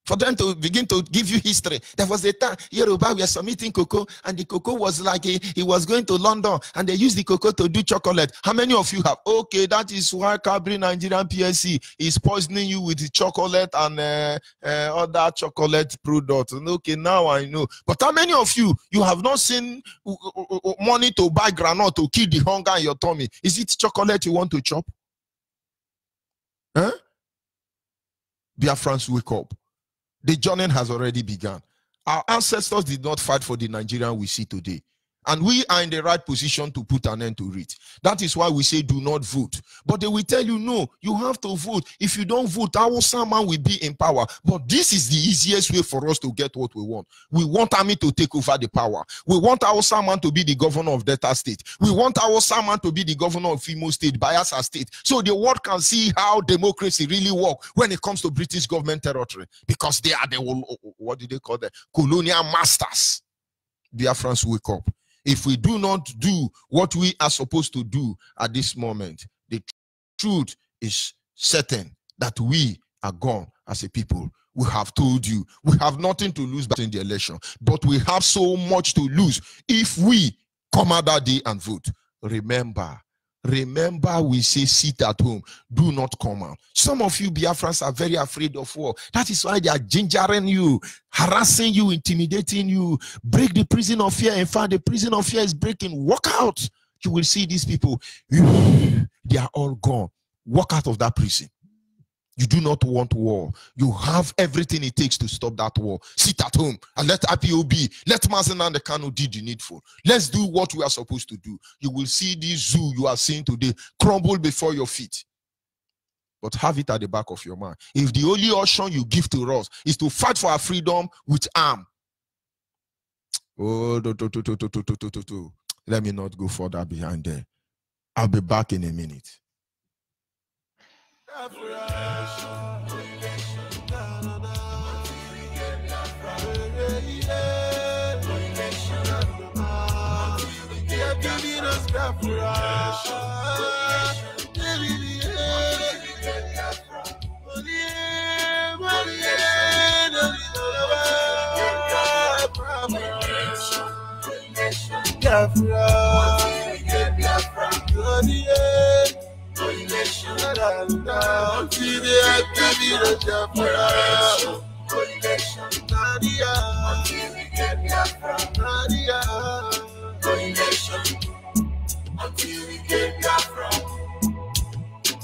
For them to begin to give you history. There was a time Yoruba were submitting cocoa, and the cocoa was like he was going to London, and they used the cocoa to do chocolate. How many of you have? Okay, that is why Cabri Nigerian PSC is poisoning you with the chocolate and other chocolate products. Okay, now I know. But how many of you have not seen money to buy granite to kill the hunger in your tummy? Is it chocolate you want to chop? Huh? Biafrans, wake up. The journey has already begun. Our ancestors did not fight for the Nigerian we see today. And we are in the right position to put an end to it. That is why we say do not vote. But they will tell you, no, you have to vote. If you don't vote, our man will be in power. But this is the easiest way for us to get what we want. We want army to take over the power. We want our man to be the governor of Delta State. We want our man to be the governor of Imo State, Bayelsa State. So the world can see how democracy really works when it comes to British government territory. Because they are the, what do they call them? Colonial masters. Biafrans, wake up. If we do not do what we are supposed to do at this moment, the truth is certain that we are gone as a people. We have told you, we have nothing to lose in the election, but we have so much to lose if we come out that day and vote. Remember, we say sit at home, do not come out. Some of you Biafrans are very afraid of war. That is why they are gingering you, harassing you, intimidating you. Break the prison of fear. In fact, the prison of fear is breaking. Walk out. You will see these people. They are all gone. Walk out of that prison. You do not want war. You have everything it takes to stop that war. Sit at home and let IPOB, let Mazen and the Kano do the needful. Let's do what we are supposed to do. You will see this zoo you are seeing today crumble before your feet. But have it at the back of your mind. If the only option you give to us is to fight for our freedom with arm, let me not go further behind there. I'll be back in a minute.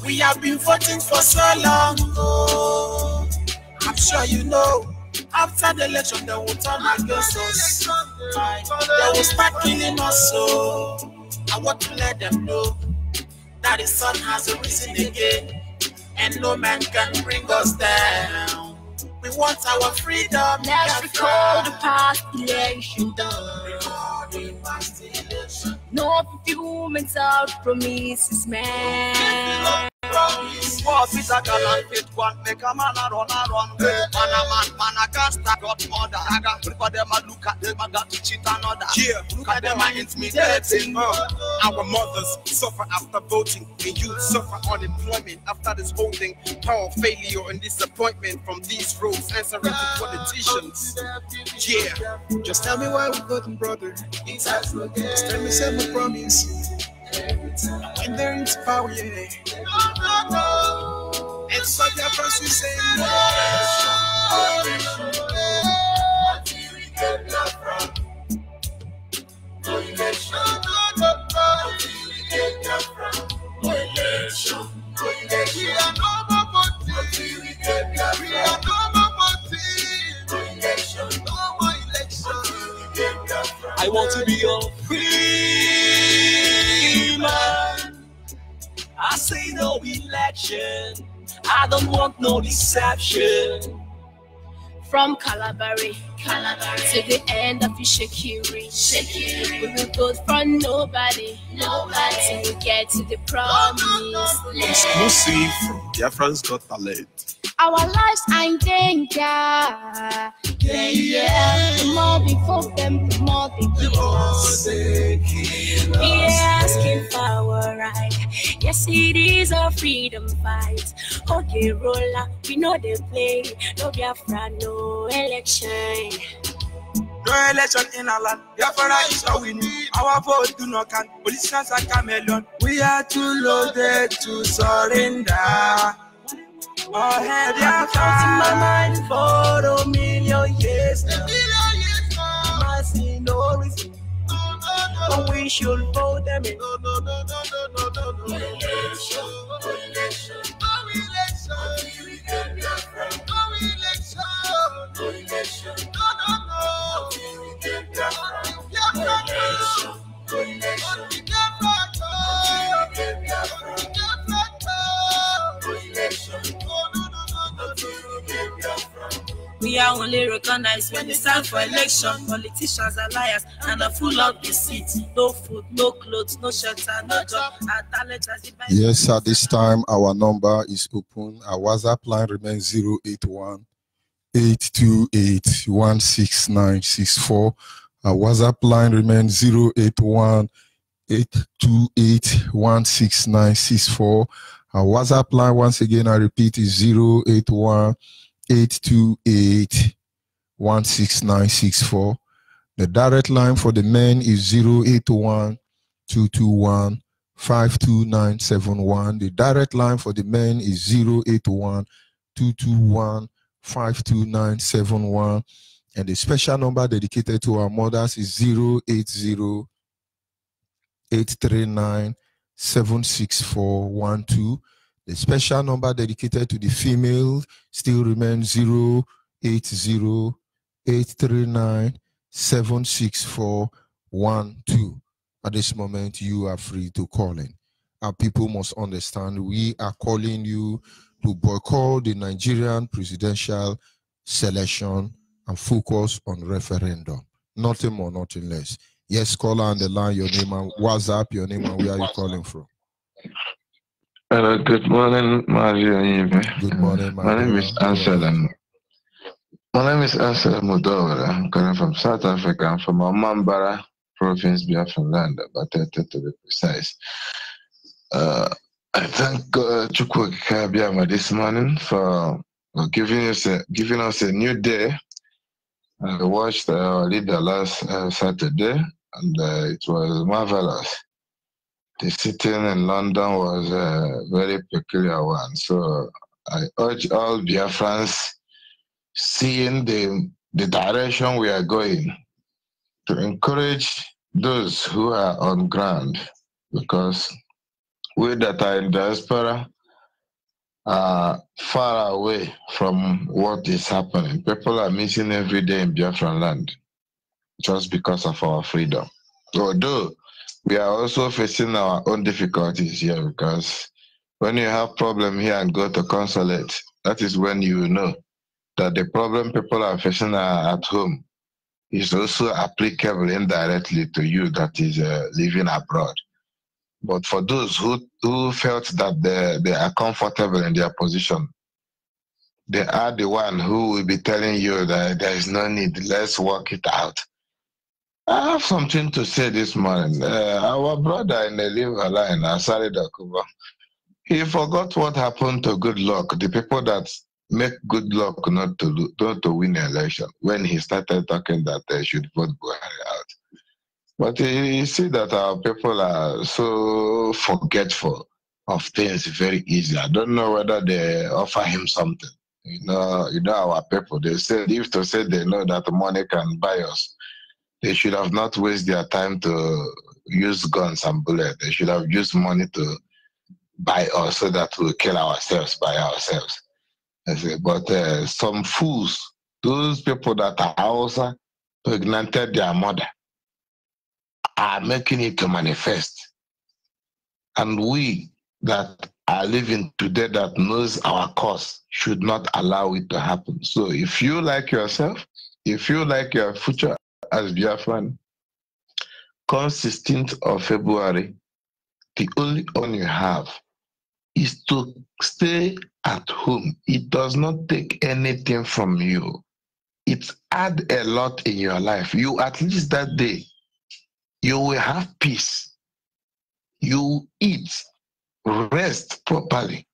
We have been voting for so long, oh, I'm sure you know. After the election, they will turn against us. They will start killing us, so I want to let them know that the sun has arisen again, and no man can bring us down. We want our freedom. Let's recall the past election done. No fulfillment of promises, man. What is a gallant fit one? Make a man a run. Man a can't stack up mother. Look at them and look at them and got to cheat another. Yeah, look at them and intimidating. Our mothers suffer after voting. The youth suffer unemployment after this whole thing. Power, failure, and disappointment from these roads answering to politicians. Yeah, just tell me why we voting, brother. Just tell me something promise. When they're into power, yeah. No. And so their friends will say no. Until we get Biafra. No election. Until we get Biafra. No election. No election. We are no more voting. Until we get Biafra. We are no more voting. No election. No more election. Until we get Biafra. I want to be a free man. I say no election. I don't want no deception. From Calabari to the end of Shakiri, we will vote for nobody till we get to the promise. Exclusive from Biafra's Got Talent. Our lives are in danger. Yeah. The more we vote them, the more they kill us. We are asking for our right. Yes, it is a freedom fight. Okay, roller, we know they play. No Biafra, no election. No election in our land. Biafra is how we need. Our vote do not count. Politicians are chameleon. We are too loaded to surrender. Oh, hey, Biafra in my mind for a million years now. I see no reason. But we should vote them in. No election. No election. No election. Until we get Biafra. No election. No election. No. Until we get Biafra. No election. No election. Until we get Biafra. No election. Until we get Biafra. We are only recognized when it's time for election. Politicians are liars and are full of deceit. No food, no clothes, no shelter, no job. Our talent has divided. Yes, at this time, our number is open. Our WhatsApp line remains 081 828 16964. Our WhatsApp line remains 081 828 16964. Our WhatsApp line, once again, I repeat, is 081 828 16964. The direct line for the men is 081 221 52971. The direct line for the men is 081 221 52971. And the special number dedicated to our mothers is 080 839 76412. The special number dedicated to the female still remains 080 839 76412. At this moment, you are free to call in. Our people must understand we are calling you to boycott the Nigerian presidential selection and focus on referendum. Nothing more, nothing less. Yes, caller on the line, your name and WhatsApp, your name and where are you calling from? Hello, good morning, Mario. Good morning, my name is Anselm. My name is Anselm Mudovera. I'm calling from South Africa. I'm from Amambara province, Biafra land, about 30 to be precise. I thank Chukwu Kabiama this morning for giving us a new day. I watched our leader last Saturday, and it was marvelous. The sitting in London was a very peculiar one. So I urge all Biafrans, seeing the direction we are going, to encourage those who are on ground, because we that are in diaspora are far away from what is happening. People are missing every day in Biafra land just because of our freedom. Although we are also facing our own difficulties here, because when you have problem here and go to consulate, that is when you know that the problem people are facing are at home. is also applicable indirectly to you that is living abroad. But for those who felt that they are comfortable in their position, they are the one who will be telling you that there is no need, let's work it out. I have something to say this morning. Our brother in the liver line, Asari Dakuba, he forgot what happened to Good Luck, the people that make Good Luck not to win the election, when he started talking that they should vote Buhari out. But you see that our people are so forgetful of things very easy. I don't know whether they offer him something. You know our people, they said, if to say they know that money can buy us, they should have not wasted their time to use guns and bullets. They should have used money to buy us so that we'll kill ourselves by ourselves. I say, but some fools, those people that are also pregnanted their mother, are making it to manifest. And we that are living today that knows our cause should not allow it to happen. So if you like yourself, if you like your future as Biafran, come 16th of February, the only one you have is to stay at home. It does not take anything from you. It adds a lot in your life. You, at least that day, you will have peace. You eat, rest properly.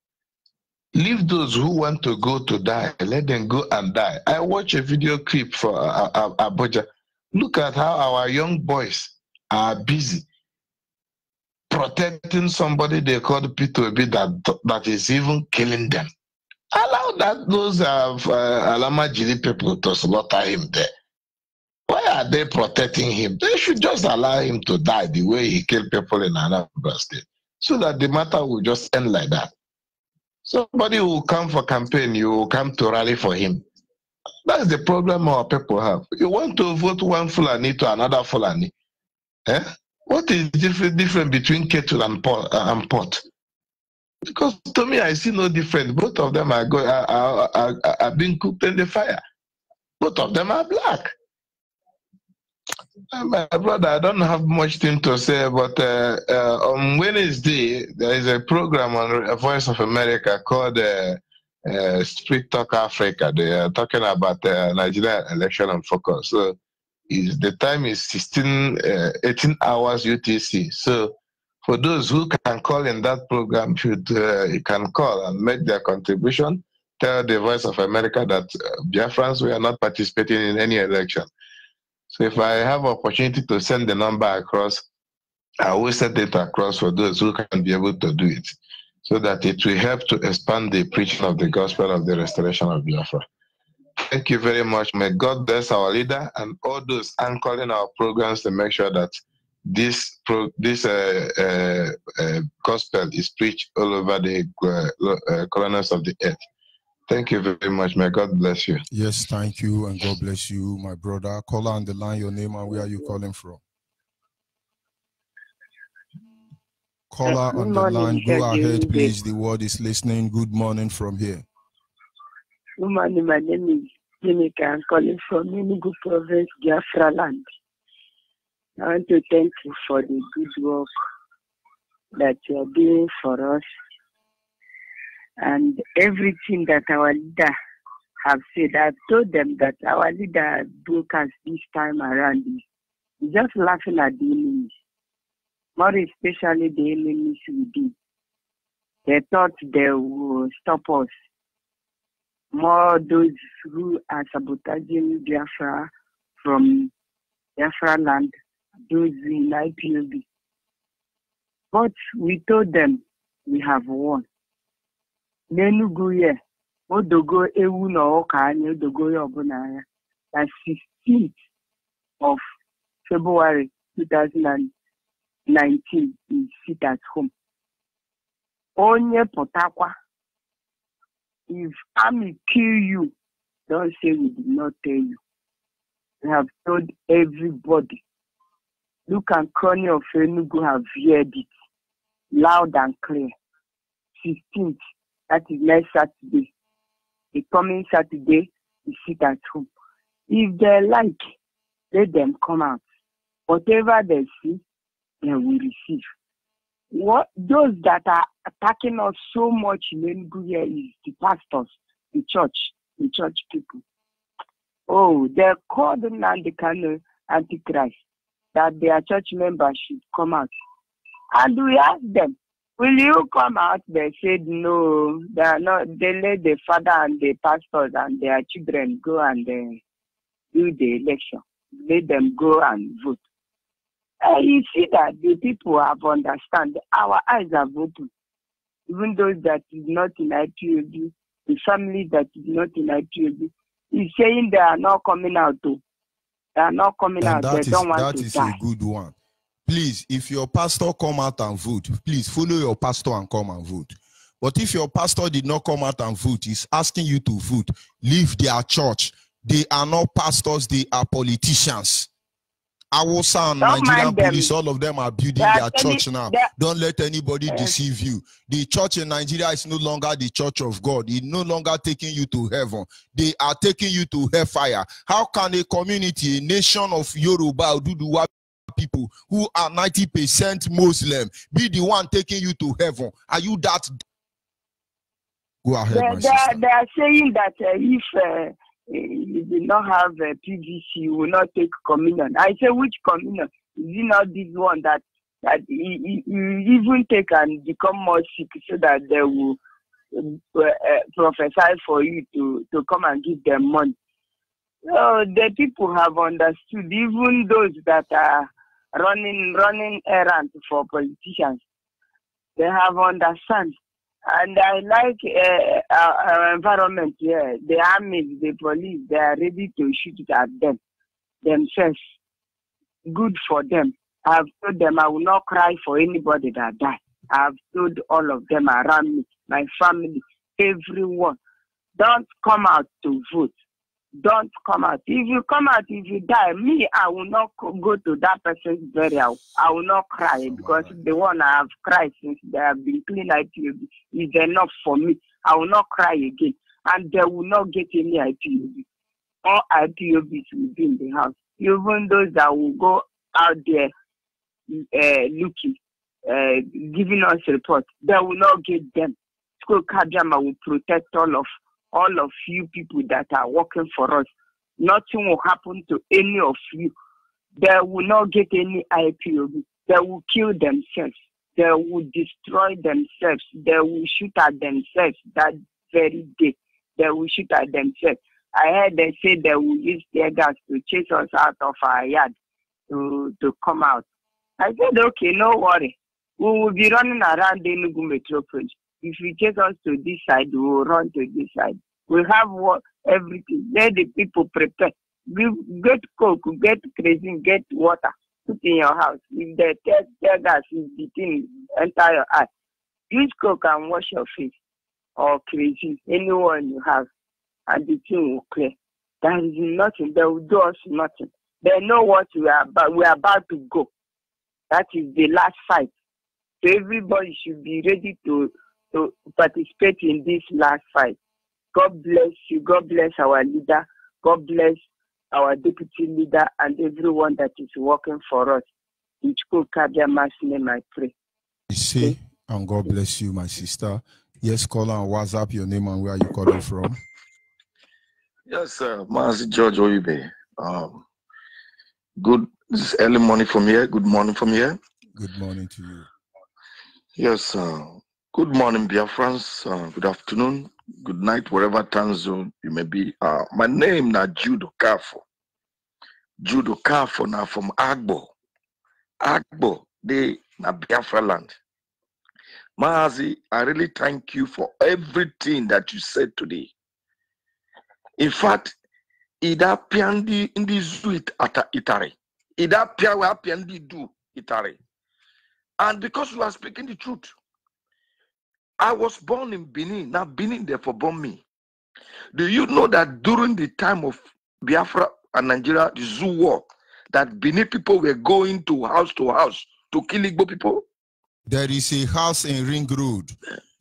Leave those who want to go to die, let them go and die. I watched a video clip for Abuja. Look at how our young boys are busy protecting somebody they call P2B that is even killing them. Allow those Alama Jiri people to slaughter him there. Why are they protecting him? They should just allow him to die the way he killed people in Anambra State, so that the matter will just end like that. Somebody will come for campaign, you will come to rally for him. That's the problem our people have. You want to vote one Fulani to another Fulani. Eh? What is different between kettle and pot? Because to me, I see no difference. Both of them are being cooked in the fire. Both of them are black. My brother, I don't have much thing to say, but on Wednesday, there is a program on Voice of America called Street Talk Africa. They are talking about Nigerian election and focus. So the time is 18 hours UTC. So for those who can call in that program, you can call and make their contribution. Tell the Voice of America that Biafrans, we are not participating in any election. So if I have opportunity to send the number across, I will send it across for those who can be able to do it, so that it will help to expand the preaching of the gospel of the restoration of Biafra. Thank you very much. May God bless our leader and all those anchoring our programs to make sure that this gospel is preached all over the corners of the earth. Thank you very much. May God bless you. Yes, thank you, and God bless you, my brother. Caller on the line, your name and where are you calling from? Caller on the line, go ahead, please. The word is listening. Good morning from here. Good morning, my name is Jimmy. I'm calling from Enugu Province, Biafra land. I want to thank you for the good work that you are doing for us. And everything that our leader have said, I've told them that our leader broke us this time around. He's just laughing at the enemies, more especially the enemies we did. They thought they would stop us. More those who are sabotaging Biafra from Biafra land, those in Ipob. But we told them we have won. N'Enugu here, Odogo ewu na ọka anyị Odogo ya ọbụla ya. That's 16th of February 2019 is sit at home. Onye pụtakwa, if army kill you, don't say we did not tell you. We have told everybody. Look and Crony of Enugu have heard it loud and clear. 16th. That is next Saturday. The coming Saturday, we sit at home. If they like, let them come out. Whatever they see, they will receive. What those that are attacking us so much in Enugu here is the pastors, the church people. Oh, they called them Nandekano Antichrist, that their church members should come out. And we asked them, will you come out? They said no, they are not. They let the father and the pastors and their children go and do the election. Let them go and vote. You see that the people have understand. Our eyes are open. Even those that is not in IPOB, the family that is not in IPOB, is saying they are not coming out too. They are not coming out. They don't want to die. That is a good one. Please, if your pastor come out and vote, please follow your pastor and come and vote. But if your pastor did not come out and vote, he's asking you to vote, leave their church. They are not pastors, they are politicians. Awusa and Nigerian police, all of them are building their church now. Don't let anybody deceive you. The church in Nigeria is no longer the church of God. It's no longer taking you to heaven. They are taking you to hellfire. How can a community, a nation of Yoruba, Oduduwa people who are 90% Muslim be the one taking you to heaven? Are you that? Go ahead, my sister. They are saying that if you do not have a PVC, you will not take communion. I say, which communion? Is it not this one that you even take and become more sick so that they will prophesy for you to come and give them money? So the people have understood, even those that are running errands for politicians, they have understand. And I like our environment here. The army, the police, they are ready to shoot at them themselves. Good for them. I have told them I will not cry for anybody that died. I have told all of them around me, my family, everyone, don't come out to vote. Don't come out. If you come out, if you die, me, I will not go to that person's burial. I will not cry because the one I have cried since they have been clean IPOB is enough for me. I will not cry again. And they will not get any IPOB. All IPOBs will be in the house. Even those that will go out there looking, giving us reports, they will not get them. School Kajama will protect all of you people that are working for us. Nothing will happen to any of you. They will not get any IPOB. They will kill themselves. They will destroy themselves. They will shoot at themselves that very day. They will shoot at themselves. I heard they say they will use tear gas to chase us out of our yard to come out. I said, okay, no worry. We will be running around the Enugu metropolis. If you chase us to this side, we will run to this side. We have everything. Let the people prepare. Get coke, get kerosene, get water. Put in your house. If the tear gas is between enter your eye, use coke and wash your face or kerosene, anyone you have, and the thing will clear. There is nothing. They will do us nothing. They know what we are about. We are about to go. That is the last fight. So everybody should be ready to participate in this last fight. God bless you. God bless our leader. God bless our deputy leader and everyone that is working for us. In Chukwukabiama's name I pray. Say, and God bless you, my sister. Yes, call and WhatsApp your name and where are you calling from? Yes, sir. Mazi George Oyibe. Good. This is early morning from here. Good morning from here. Good morning to you. Yes, good morning, Biafrans. Good afternoon. Good night, wherever time zone you may be. My name na Judo Kafo. Judo Kafo na from Agbo. Agbo, they na Biafra land. Mazi, I really thank you for everything that you said today. In fact, ida piandi indi zuit ata itare. Ida piawa piandi du itare. And because you are speaking the truth, I was born in Benin. Now Benin therefore born me. Do you know that during the time of Biafra and Nigeria, the zoo war, that Benin people were going to house to kill Igbo people? There is a house in Ring Road.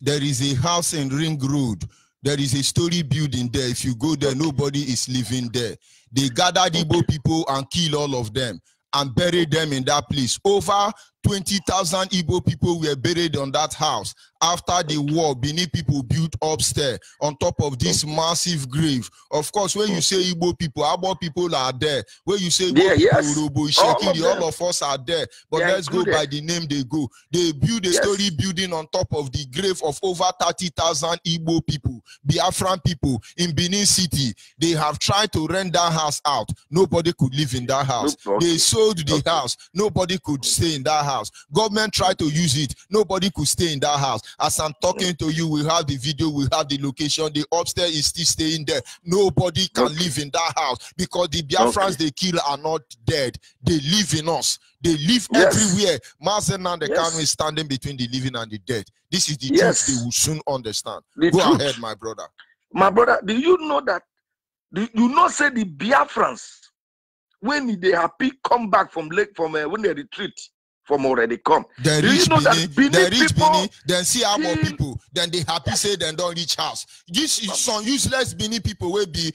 There is a house in Ring Road. There is a story building there. If you go there, nobody is living there. They gathered Igbo people and kill all of them and buried them in that place. Over 20,000 Igbo people were buried on that house. After the war, Benin people built upstairs on top of this massive grave. Of course, when you say Igbo people, Abo people are there. When you say Igbo people, Urobo, all of us are there. But let's go by the name they go. They build a story building on top of the grave of over 30,000 Igbo people, Biafran people in Benin City. They have tried to rent that house out. Nobody could live in that house. They sold the house. Nobody could stay in that house. Government tried to use it. Nobody could stay in that house. As I'm talking to you, we have the video, we have the location. The upstairs is still staying there. Nobody can live in that house because the Biafrans they kill are not dead. They live in us. They live everywhere. Mazen and the Kanu is standing between the living and the dead. This is the truth they will soon understand. Go ahead, my brother. My brother, do you know that? Do you know say the Biafrans, when they happy come back from when they retreat from already come. They reach Benin, then see how more people, then they happy say they don't reach house. This is some useless Benin people will be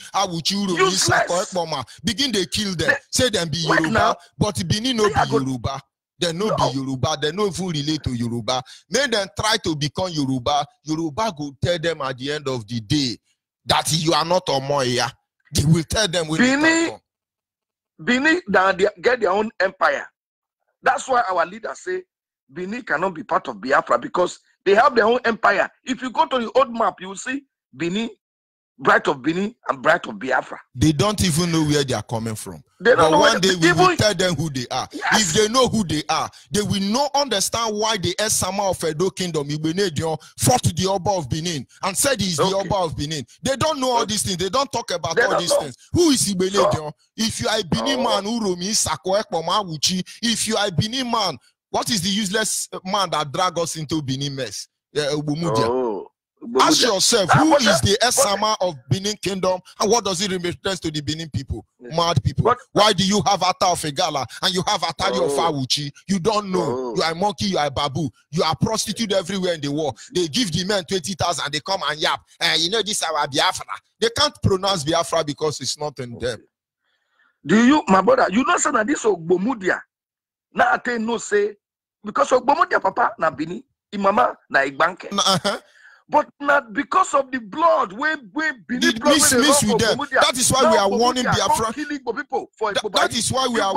begin they kill them, say them be Yoruba, but Benin no be Yoruba. They no be Yoruba, they no even relate to Yoruba. Make them try to become Yoruba. Yoruba will tell them at the end of the day that you are not Omoya. They will tell them when Benin they get their own empire. That's why our leaders say Benin cannot be part of Biafra because they have their own empire. If you go to the old map, you will see Benin, Bright of Benin, and Bright of Biafra. They don't even know where they are coming from. They don't know one day we will tell them who they are. If they know who they are, they will not understand why the Esama of Edo Kingdom, Ibenedion, fought the Oba of Benin and said he's the Oba of Benin. They don't know all these things. They don't talk about all these things. Who is Ibenedion? If you are a Benin man, Uromi, Sako, Ekpoma, Wuchi, if you are a Benin man, what is the useless man that drag us into Benin mess? Ask yourself, who is the Esama of Benin Kingdom and what does it represent to the Benin people? Mad people. Why do you have Ata of Egala and you have Atari of Awuchi? You don't know. You are a monkey, you are a babu. You are prostitute everywhere in the world. They give the men 20,000 and they come and yap. You know this is our Biafra. They can't pronounce Biafra because it's not in them. Do you, my brother, you know say that this Ogbomudia? Now I tell no say, because Ogbomudia papa na Benin, imama na Igbanke. But not because of the blood we Benin mix with them. That is why we are warning Biafran people. That is why we are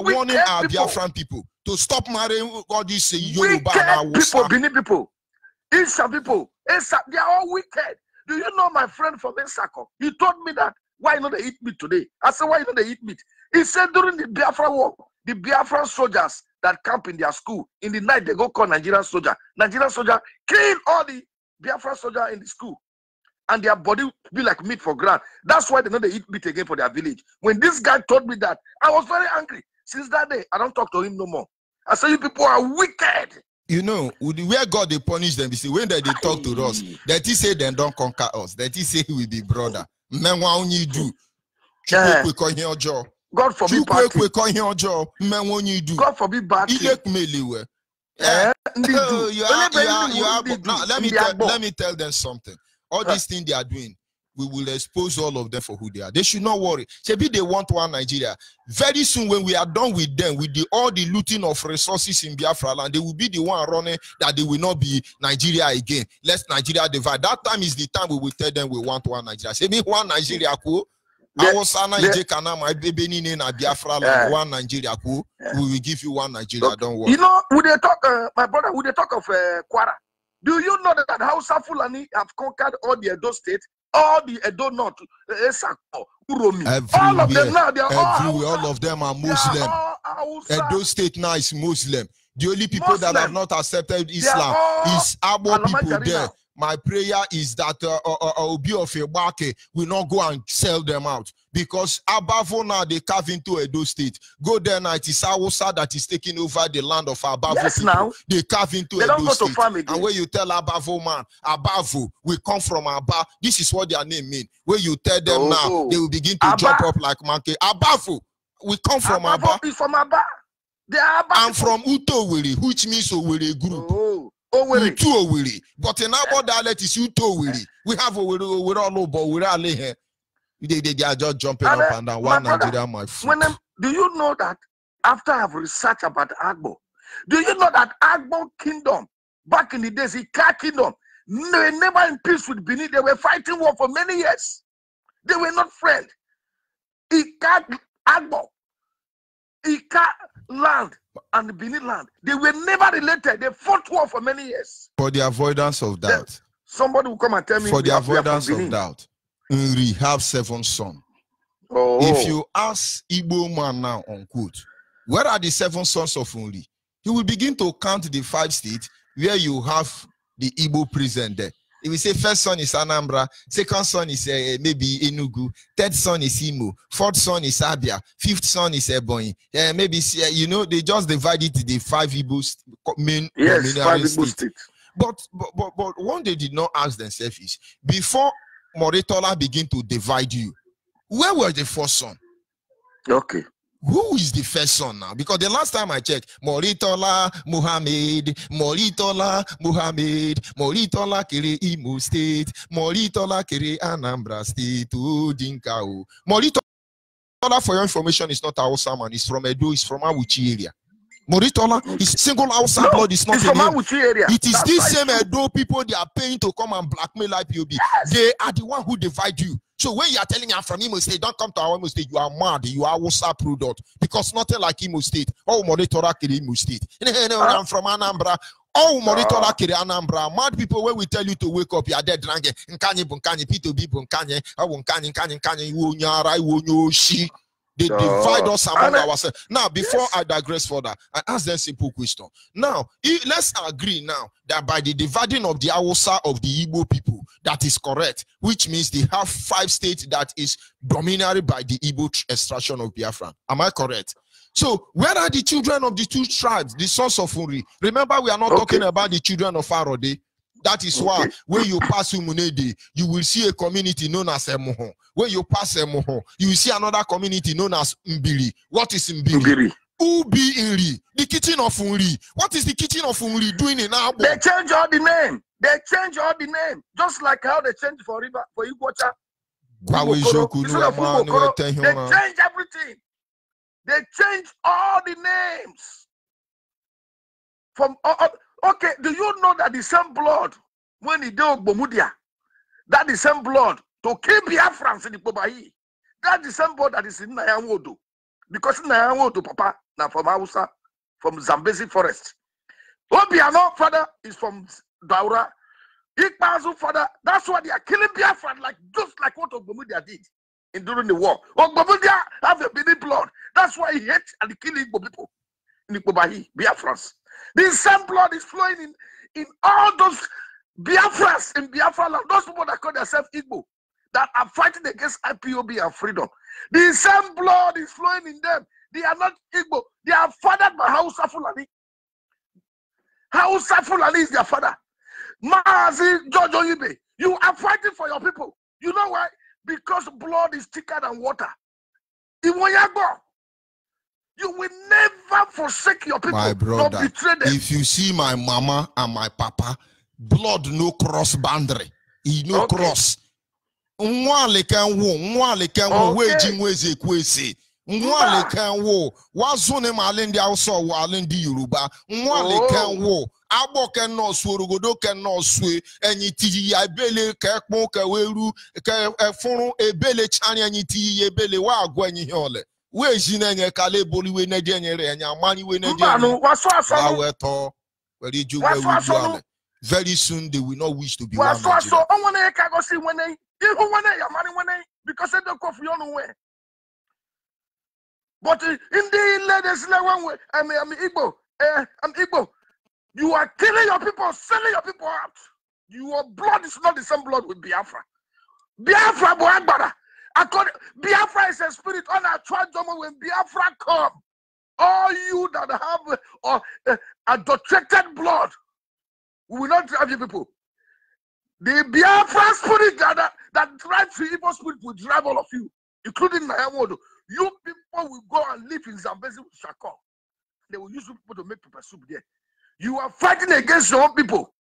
warning our Biafran people to stop marrying all these Yoruba and people, Benin people, Isa people, they are all wicked. Do you know my friend from Esako? He told me that why not they eat meat today? I said, why not they eat meat? He said during the Biafra war, the Biafran soldiers that camp in their school, in the night they go call Nigerian soldier. Nigerian soldier kill all the Biafra soldier in the school. And their body be like meat for ground. That's why they know they eat meat again for their village. When this guy told me that, I was very angry. Since that day, I don't talk to him no more. I say, you people are wicked. You know, where God they punish them, you see, when they talk to us, that he say they don't conquer us. That he say we be brother. Men what you do. God forbid bad thing. God forbid bad thing. Let me tell them something. All these things they are doing, we will expose all of them for who they are. They should not worry. Maybe they want one Nigeria. Very soon, when we are done with them, with all the looting of resources in Biafra land, they will be the one running that they will not be Nigeria again. Let Nigeria divide. That time is the time we will tell them we want one Nigeria. Say me one Nigeria, cool. I was my baby in Biafra land, one Nigeria, cool. We will give you one Nigeria. Don't worry. You know, would they talk, my brother? Would they talk of Kwara? Do you know that Hausa Fulani have conquered all the Edo states, all the Edo North, Esako, Uromi, all of them now? They are all of them are Muslim. Edo State now is Muslim. The only people that have not accepted Islam is Abo people there. My prayer is that Obi of Ebake will not go and sell them out. Because Abavo now they carve into Edo State. Go there now, it is Awusa that is taking over the land of Abavo. Yes, people. Now they carve into they Edo State. And when you tell Abavo man, Abavo, we come from Abba, this is what their name mean. When you tell them now, they will begin to jump up like monkey. Abavo, we come from Abba. Is from Abba. They are Abba. I'm from Utoweri, which means Owere group. Oweri. But in our dialect is Oweri. We have Oweri, we're all over, we're all here. They are just jumping up and down. One Nigeria, my foot. Do you know that after I've researched about Agbo, do you know that Agbo kingdom, back in the days, Ika kingdom, they never in peace with Benin. They were fighting war for many years. They were not friends. Ika, Agbo, Ika land and Benin land, they were never related. They fought war for many years. For the avoidance of doubt. Somebody will come and tell me. For the avoidance of doubt. Nri have 7 sons. If you ask Igbo man now, unquote, where are the 7 sons of Nri? He will begin to count the 5 states where you have the Igbo present there. He will say first son is Anambra, second son is maybe Enugu, third son is Imo, fourth son is Abia, fifth son is Ebonyi. Maybe you know they just divided the 5 Igbo main 5 Igbo states. But one they did not ask themselves is before Moritola begin to divide you, where were the first son? Okay. Who is the first son now? Because the last time I checked, Moritola Muhammad, Moritola Muhammad, Moritola Kere Imo State, Moritola Kere Anambra State, Dinkao. Moritola, for your information, is not Hausa man. It's from Edo. It's from Awuchi area. Moritola is single Hausa blood. It's not from Awuchi area. It is this same Edo people they are paying to come and blackmail IPOB. Yes. They are the one who divide you. So when you are telling I'm from Imo State, don't come to our Imo State, you are mad. You are Hausa product. Because nothing like Imo State. Oh, Moritola Kere Imo State. I'm from Anambra. Oh, Moritola Kere Anambra. Mad people, when we tell you to wake up, you are dead drunk. Nkanye bunkanye, P2B bunkanye, nkanye, nkanye, they divide us among ourselves. Now, before I digress further, I ask them a simple question. Now, let's agree now that by the dividing of the Hausa of the Igbo people, that is correct, which means they have 5 states that is dominated by the Igbo extraction of Biafra. Am I correct? So, where are the children of the 2 tribes, the sons of Nri? Remember, we are not talking about the children of Arode. That is why when you pass Umunede, you will see a community known as Emoho. When you pass Emoho, you will see another community known as Mbiri. What is Mbiri? Ubi Nri, the kitchen of Nri. What is the kitchen of Nri doing in Abo? They change all the name. They change all the name. Just like how they change for River, for Igbocha. They change everything. They change all the names. From okay, do you know that the same blood when he did Bomudia, that the same blood to kill Biafrans in the Pobai, that's the same blood that is in Nayanwodo. Because Nayanwodo, Papa, now from Hausa, from Zambezi Forest. Obiano father is from Daura. Ikpazu father, that's why they are killing Biafran, like just like what Ogbomudia did during the war. Ogbomudia have a Bini blood. That's why he hates and killing Igbo people in the Pobai, Biafrans. The same blood is flowing in all those Biafras in Biafra land. Those people that call themselves Igbo, that are fighting against IPOB and freedom. The same blood is flowing in them. They are not Igbo. They are fathered by Hausa Fulani. Hausa Fulani is their father. Maazi Jojo Ibe, you are fighting for your people. You know why? Because blood is thicker than water. Iwoyago. You will never forsake your people. My brother, betray them. If you see my mama and my papa, blood no cross boundary. He no cross. Mwale kan wo, weji mweze kwese. Mwale kan wo, wazone malendi Hausa wo alendi Yoruba. Mwale kan wo, abo ken no suorogodo ken no sue. Enyi ti ya ebele ke pon ke weru ke efun ebele chani enyi ti ebele wa agwa enyi hole. Very soon they will not wish to be one. Because they don't go for nowhere. But in the ladies, I'm Igbo. I'm Igbo. You are killing your people, selling your people out. Your blood is not the same blood with Biafra. Biafra Boagbara. Biafra is a spirit on our transformer. When Biafra come, all you that have adulterated blood, we will not drive you people. The Biafra spirit that drives the evil spirit will drive all of you, including Nayamodo. You people will go and live in Zambezi with Shako. They will use you people to make pepper soup there. You are fighting against your own people.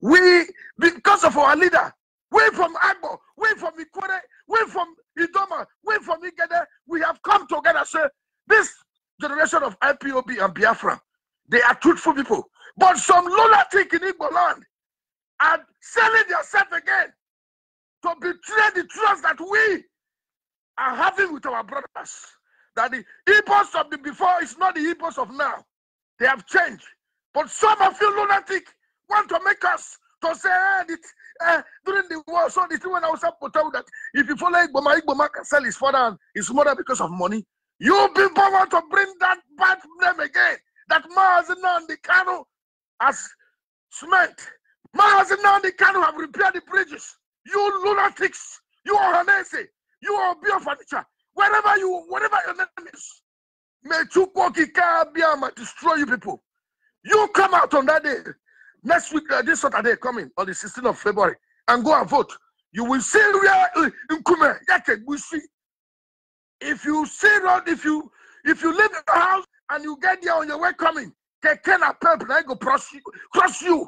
We, because of our leader, we from Agbo, we from Ikwere, we from Idoma, we from Igede, we have come together. Say, this generation of IPOB and Biafra, they are truthful people. But some lunatic in Igbo land are selling themselves again to betray the trust that we are having with our brothers. That the Ibos of the before is not the Ibos of now. They have changed. But some of you lunatic want to make us to say during the war, so the thing when I was up to tell that if you follow Igboma can sell his father and his mother because of money. You people want to bring that bad name again. That Mazinandi Kanu has cement. Mazinandi Kanu have repaired the bridges. You lunatics, you Ohanese, you are Bio Furniture. Whatever your name is, may Chukwoki Kabiama destroy you people. You come out on that day. Next week, this Saturday coming on the 16th of February, and go and vote. You will see where in Kume, we see. If you see road, if you leave your house and you get there on your way coming, Kekena Pep, I go cross you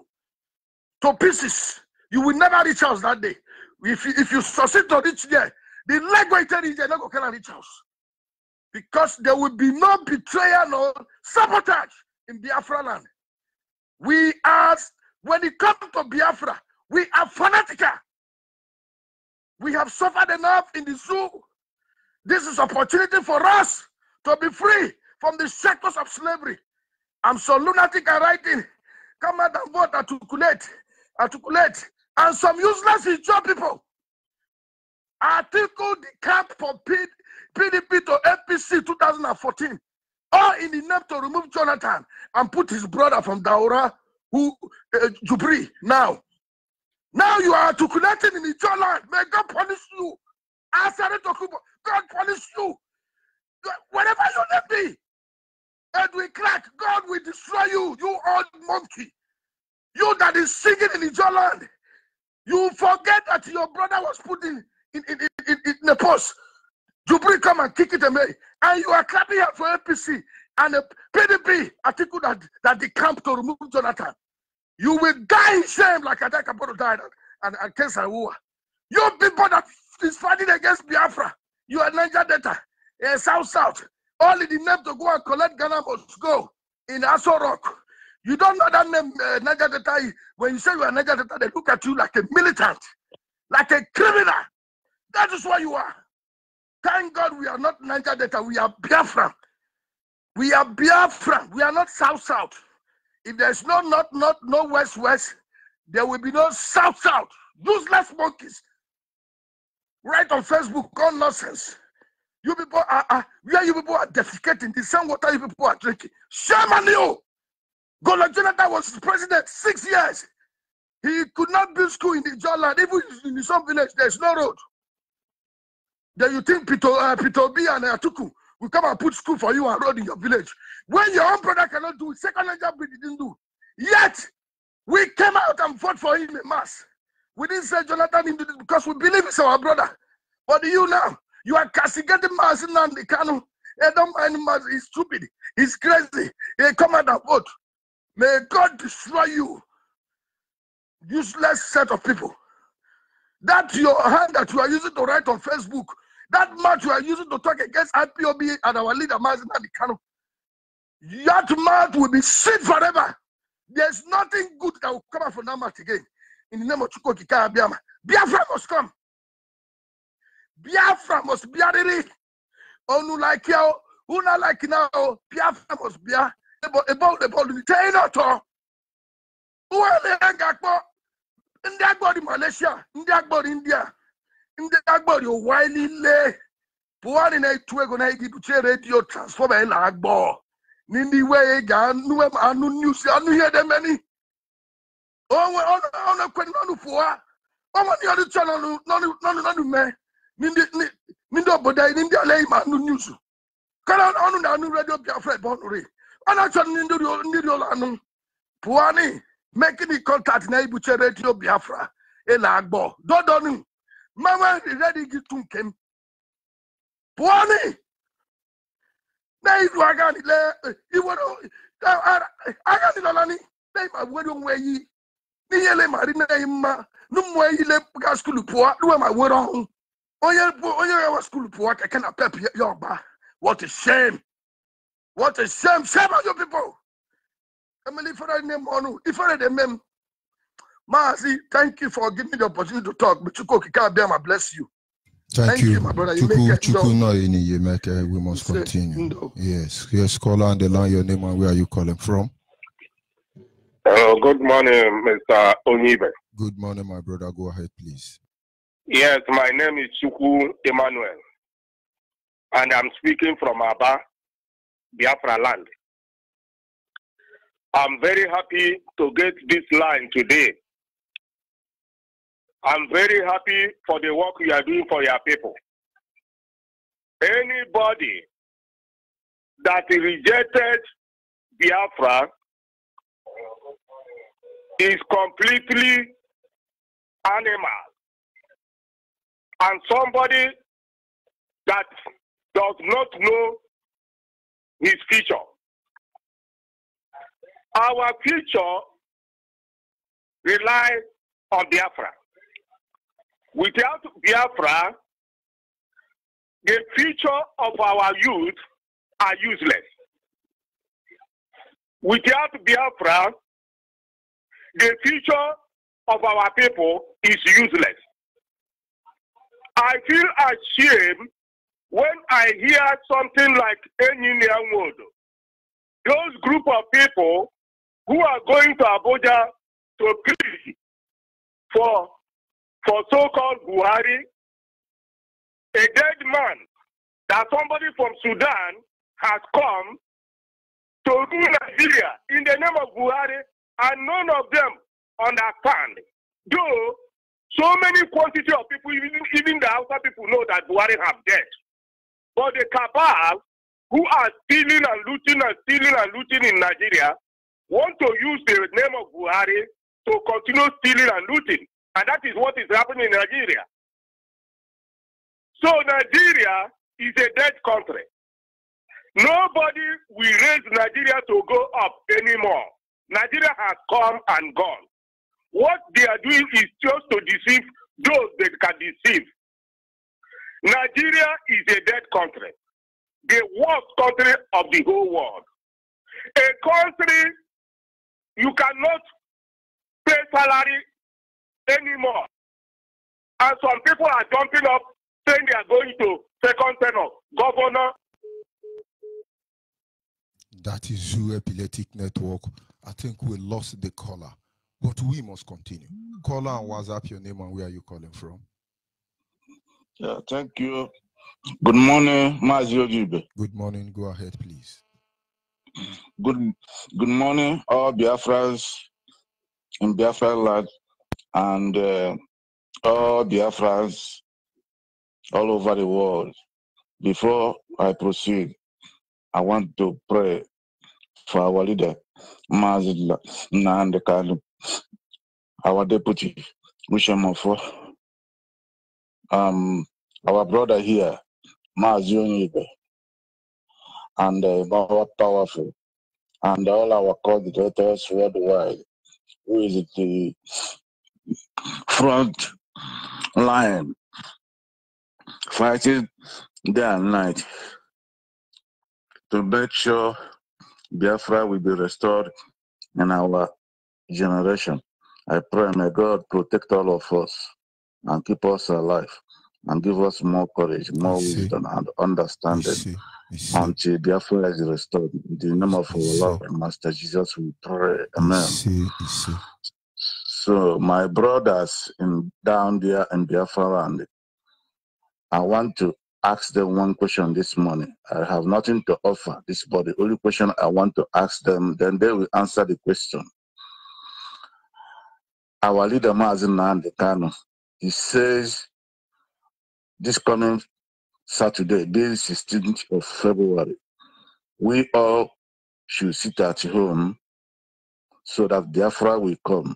to pieces. You will never reach house that day. If you succeed to reach there, the leg way to reach there, no go can reach house. Because there will be no betrayal, no sabotage in Biafra land. We are, when it comes to Biafra, we are fanatical. We have suffered enough in the zoo. This is opportunity for us to be free from the shackles of slavery. I'm so lunatic and writing. Come out and vote, articulate. And some useless Ijaw people. Article the camp for PDP to APC 2014. All in the name to remove Jonathan and put his brother from Daura, Jubri, now. Now you are articulating in the Ijaw land. May God punish you. God punish you. Whatever your name be. Edwin Clark, God will destroy you, you old monkey. You that is singing in Ijaw land. You forget that your brother was put in the post. Jubri come and kick it away. And you are clapping here for APC and the PDP article that the camp to remove Jonathan. You will die in shame like Adaka Bodo died and Kesawua. You people that is fighting against Biafra, you are Niger Delta, South. All in the name to go and collect Ghana must go in Aso Rock. You don't know that name, Niger Delta. When you say you are Niger Delta, they look at you like a militant, like a criminal. That is what you are. Thank God we are not Niger Delta, we are Biafra. We are Biafra. We are not South. If there's no North, no West, there will be no South. Useless monkeys. Right on Facebook, all nonsense. You people are where you people are defecating, the same water you people are drinking. Shame on you! Gola Jonathan was president 6 years. He could not build school in the Ijaw land. Even in some village, there's no road. Then you think Peter B and Atuku will come and put school for you and road in your village. When your own brother cannot do it, second Niger breed didn't do. Yet, we came out and fought for him in mass. We didn't say Jonathan didn't do this because we believe it's our brother. But you now, you are castigating Mazin and the Kanu. They don't mind Mazin. He's stupid. He's crazy. He come out and vote. May God destroy you. Useless set of people. That your hand that you are using to write on Facebook, that mouth you are using to talk against IPOB and our leader Mazin and the Kanu, that mouth will be sealed forever. There's nothing good that will come out from that mouth again. In the name of Chukwoki Kabiama. Biafra must come. Biafra must be a onu like you, una like now. Biafra must be a about the ball. Chain auto. Who are the Angakbo? In the Agbody Malaysia, in the Agbody India, in the Agbody Wiley Lay. Puan in a twig radio transformer in Agbo. Nindi way gan, no anu news, anu hear them many. Oh, on a quenonu for. Oh, on the other channel, no man. Nindo boda in India lay man news. Can on anu radio Biafra Bonry. On a channel Nindo anu. Puani making the contact na ibuche radio Biafra. Elagbo. Dodonu. Mama ready to come. Puani. Na idu agani le. Iwono. Agani lolani. They my word on where ye. Niyele marina imma. No more ye le school poor. Do my word on. Oye school poor. I cannot pep your ba. What a shame. What a shame. Shame on you people. Emily for that name on. If I the mem. Mazi, thank you for giving me the opportunity to talk. But you can't bear my bless you. Thank you, my brother. You make it. We must continue. Yes, caller on the line. Your name and where are you calling from? Good morning, Mr. Onibe. Good morning, my brother. Go ahead, please. Yes, my name is Chukwu Emmanuel, and I'm speaking from Aba, Biafra land. I'm very happy to get this line today. I'm very happy for the work you are doing for your people. Anybody that rejected Biafra is completely animal. And somebody that does not know his future. Our future relies on Biafra. Without Biafra, the future of our youth are useless. Without Biafra, the future of our people is useless. I feel ashamed when I hear something like Engineer Wood. Those group of people who are going to Abuja to plead for so-called Buhari, a dead man that somebody from Sudan has come to rule Nigeria in the name of Buhari, and none of them understand. Though so many quantity of people, even the Hausa people, know that Buhari have dead. But the cabal who are stealing and looting and stealing and looting in Nigeria want to use the name of Buhari to continue stealing and looting. And that is what is happening in Nigeria. So Nigeria is a dead country. Nobody will raise Nigeria to go up anymore. Nigeria has come and gone. What they are doing is just to deceive those they can deceive. Nigeria is a dead country. The worst country of the whole world. A country you cannot pay salary anymore. And some people are jumping up saying they are going to second tenure governor. That is Zoo Epileptic Network. I think we lost the caller, but we must continue. Caller and WhatsApp, your name and where are you calling from? Yeah, thank you. Good morning, Mazio Gibe. Good morning. Go ahead, please. Good morning, all Biafrans in Biafra land and all Biafrans all over the world. Before I proceed, I want to pray for our leader, Mazidla Nandekalu, our deputy, Wishamofo, our brother here, Mazionibe, and more powerful, and all our coordinators worldwide, who is the front line, fighting day and night to make sure Biafra will be restored in our generation. I pray, may God protect all of us and keep us alive and give us more courage, more wisdom and understanding until Biafra is restored. In the name of our Lord and Master Jesus, we pray. Amen. So, my brothers down there in Biafra land, I want to ask them one question this morning. I have nothing to offer this body. The only question I want to ask them, then they will answer the question. Our leader, Mazin Nandekano, he says this coming Saturday, being 16th of February, we all should sit at home so that Biafra will come,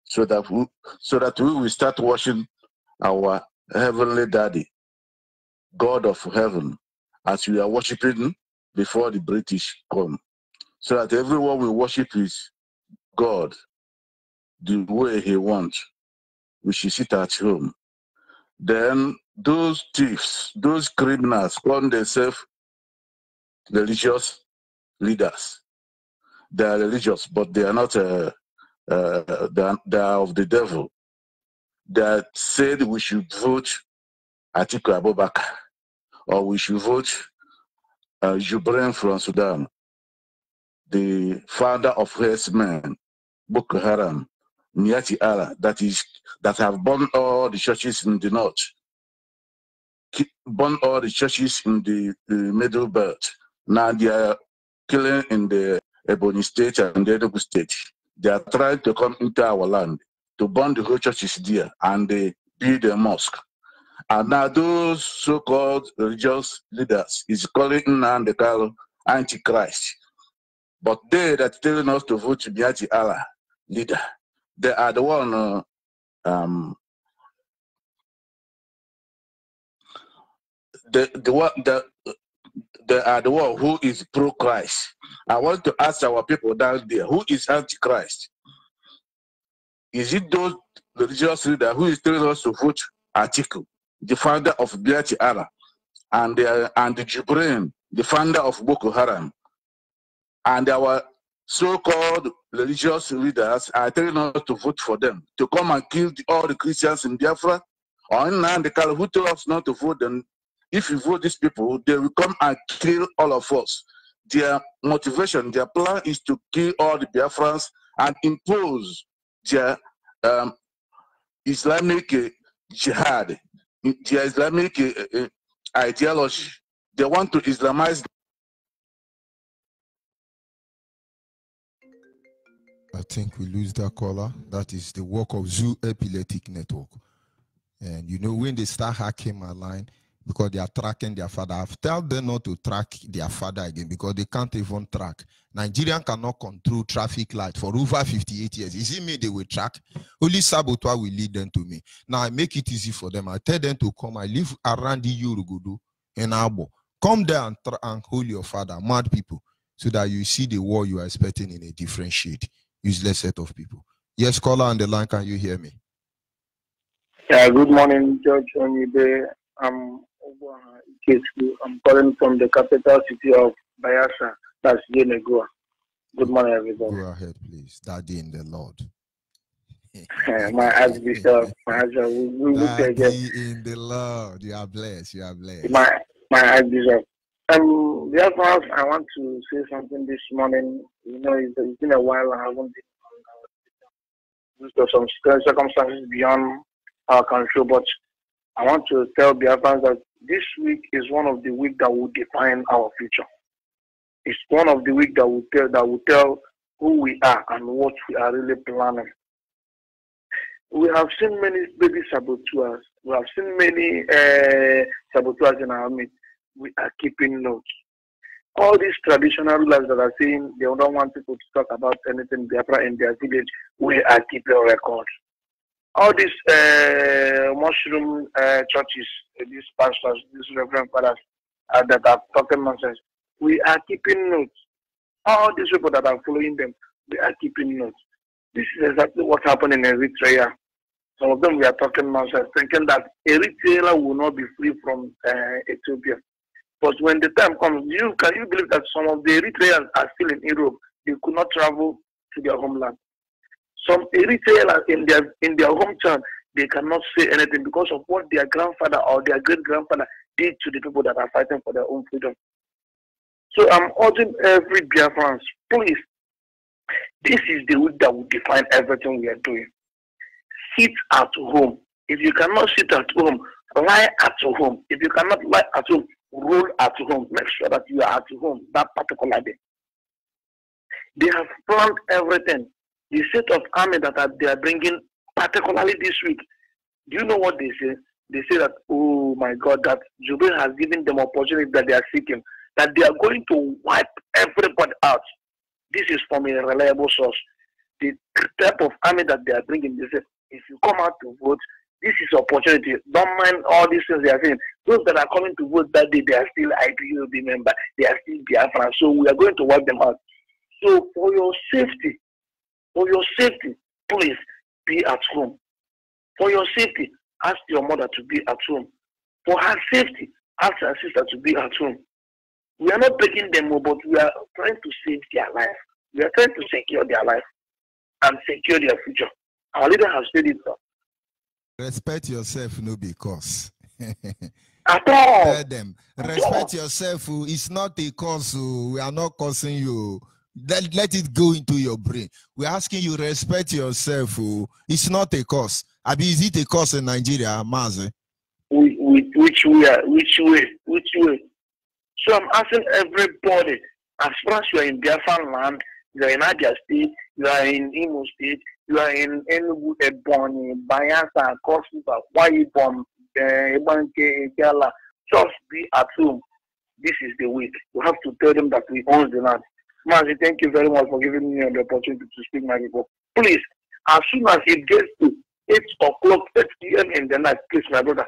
so that we will start worshiping our heavenly daddy, God of heaven, as we are worshiping before the British come, so that everyone will worship his God the way he wants, we should sit at home. Then those thieves, those criminals call themselves religious leaders. They are religious, but they are not. They are of the devil. They said we should vote Atiku Abubakar, or we should vote Jubril from Sudan, the father of herdsmen, Boko Haram, Niati Allah, that have burned all the churches in the north, burned all the churches in the middle belt. Now they are killing in the Ebony State and the Enugu State. They are trying to come into our land to burn the whole churches there, and they build a mosque. And now those so-called religious leaders is calling Nnamdi Kanu Antichrist. But they that telling us to vote Niati Allah leader, they are the one they are the one who is pro-Christ. I want to ask our people down there, who is Antichrist? Is it those religious leaders who is telling us to vote Atiku, the founder of Niati Allah, and the Jubril, the founder of Boko Haram, and our so-called religious leaders are telling us to vote for them, to come and kill all the Christians in Biafra? Or in Nandekal, who told us not to vote them? If you vote these people, they will come and kill all of us. Their motivation, their plan is to kill all the Biafrans and impose their Islamic jihad, their Islamic ideology. They want to Islamize. I think we lose that caller. That is the work of Zoo Epileptic Network. And you know, when they start hacking my line, because they are tracking their father, I've told them not to track their father again because they can't even track. Nigerian cannot control traffic light for over 58 years. Is it me they will track? Only saboteur will lead them to me. Now I make it easy for them. I tell them to come. I live around the Yorugodo in Abo. Come there and hold your father, mad people, so that you see the war you are expecting in a different shade. Useless set of people. Yes, caller on the line, can you hear me? Yeah, good morning, George Onibe. I'm calling from the capital city of BIAFRA, that's Yenegoa. Good morning, everybody. Go ahead, please. Daddy in the Lord. My Archbishop, Daddy in the Lord. You are blessed. You are blessed. My Archbishop. Therefore, I want to say something this morning. You know, it's been a while. I haven't been on due to some circumstances beyond our control, but I want to tell Biafrans that this week is one of the weeks that will define our future. It's one of the weeks that will tell who we are and what we are really planning. We have seen many baby saboteurs. We have seen many saboteurs in our midst. We are keeping notes. All these traditional rulers that are saying they don't want people to talk about anything Biafra in their village, we are keeping records. All these mushroom churches, these pastors, these reverend fathers that are talking nonsense, we are keeping notes. All these people that are following them, we are keeping notes. This is exactly what happened in Eritrea. Some of them we are talking nonsense, thinking that Eritrea will not be free from Ethiopia. But when the time comes, can you believe that some of the Eritreans are still in Europe? They could not travel to their homeland. Some Eritreans in their hometown, they cannot say anything because of what their grandfather or their great-grandfather did to the people that are fighting for their own freedom. So I'm urging every Biafran, please, this is the week that will define everything we are doing. Sit at home. If you cannot sit at home, lie at home. If you cannot lie at home, roll at home. Make sure that you are at home that particular day. They have planned everything. The set of army that they are bringing, particularly this week, do you know what they say? They say that, oh my God, that Jubril has given them opportunity that they are seeking, that they are going to wipe everybody out. This is from a reliable source. The type of army that they are bringing, they say, if you come out to vote, this is opportunity. Don't mind all these things they are saying. Those that are coming to vote that day, they are still IPOB member. They are still Biafra. So we are going to wipe them out. So for your safety, For your safety, please be at home. For your safety, ask your mother to be at home. For her safety, ask her sister to be at home. We are not begging them, but we are trying to save their life. We are trying to secure their life and secure their future. Our leader has said it. Respect yourself, no because. At all. Tell them, respect yourself. It's not a cause. We are not causing you. Let it go into your brain. We're asking you respect yourself. It's not a cause. Abi, is it a cause in Nigeria, Mazi? Which way? So I'm asking everybody, as far as you are in Biafra land, you are in Abia State, you are in Imo State, you are in Enugu, Ebonyi, Bayelsa, Cross River, Ipob, Ebanke, Gala, just be at home. This is the way. You have to tell them that we own the land. Mazi, thank you very much for giving me the opportunity to speak, my people. Please, as soon as it gets to 8 o'clock, 8 p.m. in the night, please, my brother,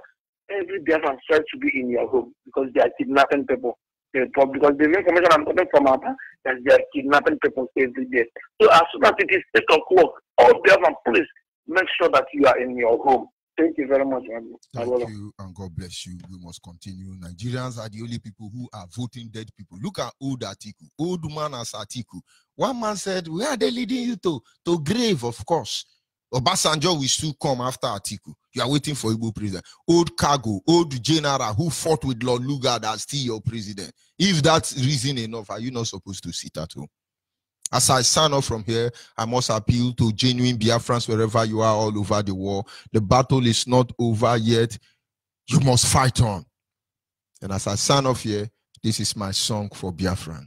every Biafran tries to be in your home because they are kidnapping people. Because the information I'm getting from Abba that they are kidnapping people every day. So as soon as it is 8 o'clock, all Biafran, please make sure that you are in your home. Thank you very much, man. Thank you, and God bless you. We must continue. Nigerians are the only people who are voting dead people. Look at old Atiku. Old man as Atiku. One man said, where are they leading you to? To grave, of course. Obasanjo will still come after Atiku. You are waiting for Igbo president. Old Cargo, old general who fought with Lord Lugard as still your president. If that's reason enough, are you not supposed to sit at home? As I sign off from here, I must appeal to genuine Biafrans wherever you are all over the world. The battle is not over yet. You must fight on. And as I sign off here, this is my song for Biafran.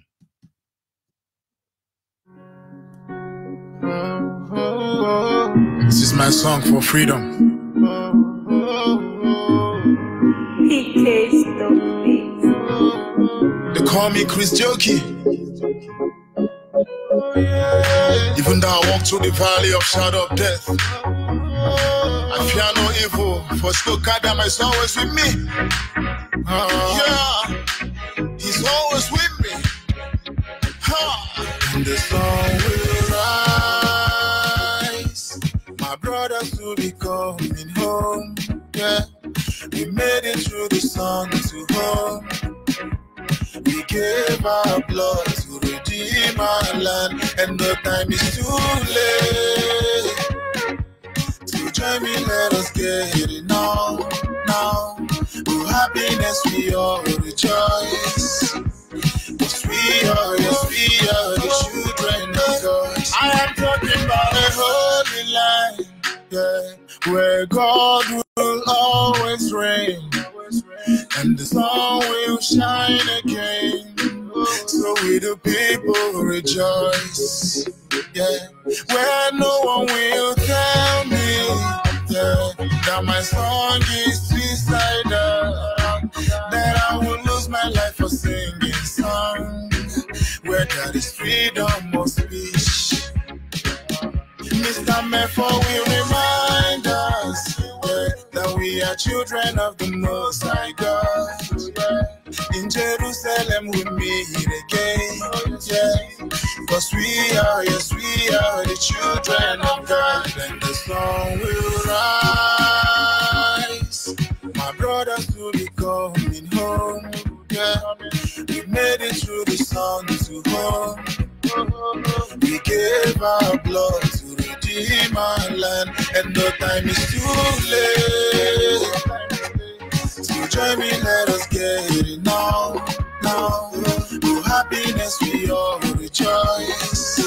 This is my song for freedom. They call me Chris Jokey. Even though I walk through the valley of shadow of death, I fear no evil, for still God is always with me. Yeah, He's always with me. And the sun will rise. My brothers will be coming home. Yeah, we made it through the sun to home. We gave our blood to redeem our land, and no time is too late. To join me, let us get it now. For happiness we all rejoice. Yes, we are the children of God. I am talking about a holy land, yeah, where God will always reign. And the sun will shine again, so we the people rejoice. Yeah, where no one will tell me, yeah, that my song is suicidal, that I will lose my life for singing songs, where there is freedom of speech. Mr. Mefo will remind us, yeah, that we are children of the Most High God. In Jerusalem we meet again, yeah, because we are the children of God. And the sun will rise. My brothers will be coming home, yeah. We made it through the sun to home. We gave our blood to redeem our land, and no time is too late. So join me, let us get it now. For happiness we all rejoice.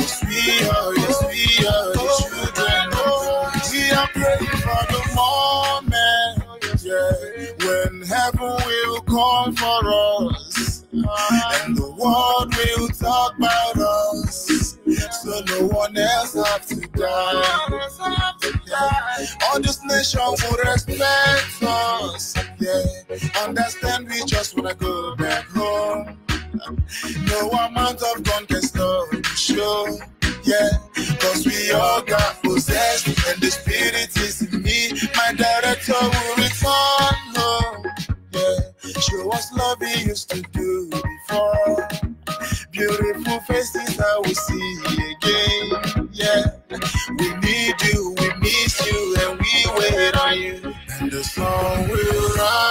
Yes, we are the children of God. We are praying for the moment, yeah, when heaven will come for us, and the world will talk about us, so no one else have to die. All this nation will respect us, yeah. Understand we just wanna go back home. No amount of gun can stop the show, yeah. Cause we all got possessed, and the spirit is in me. My director will return home, yeah. Show us love we used to do before. Beautiful faces I will see again. yeah. We need you, we miss you, and we wait on you. And the song will rise.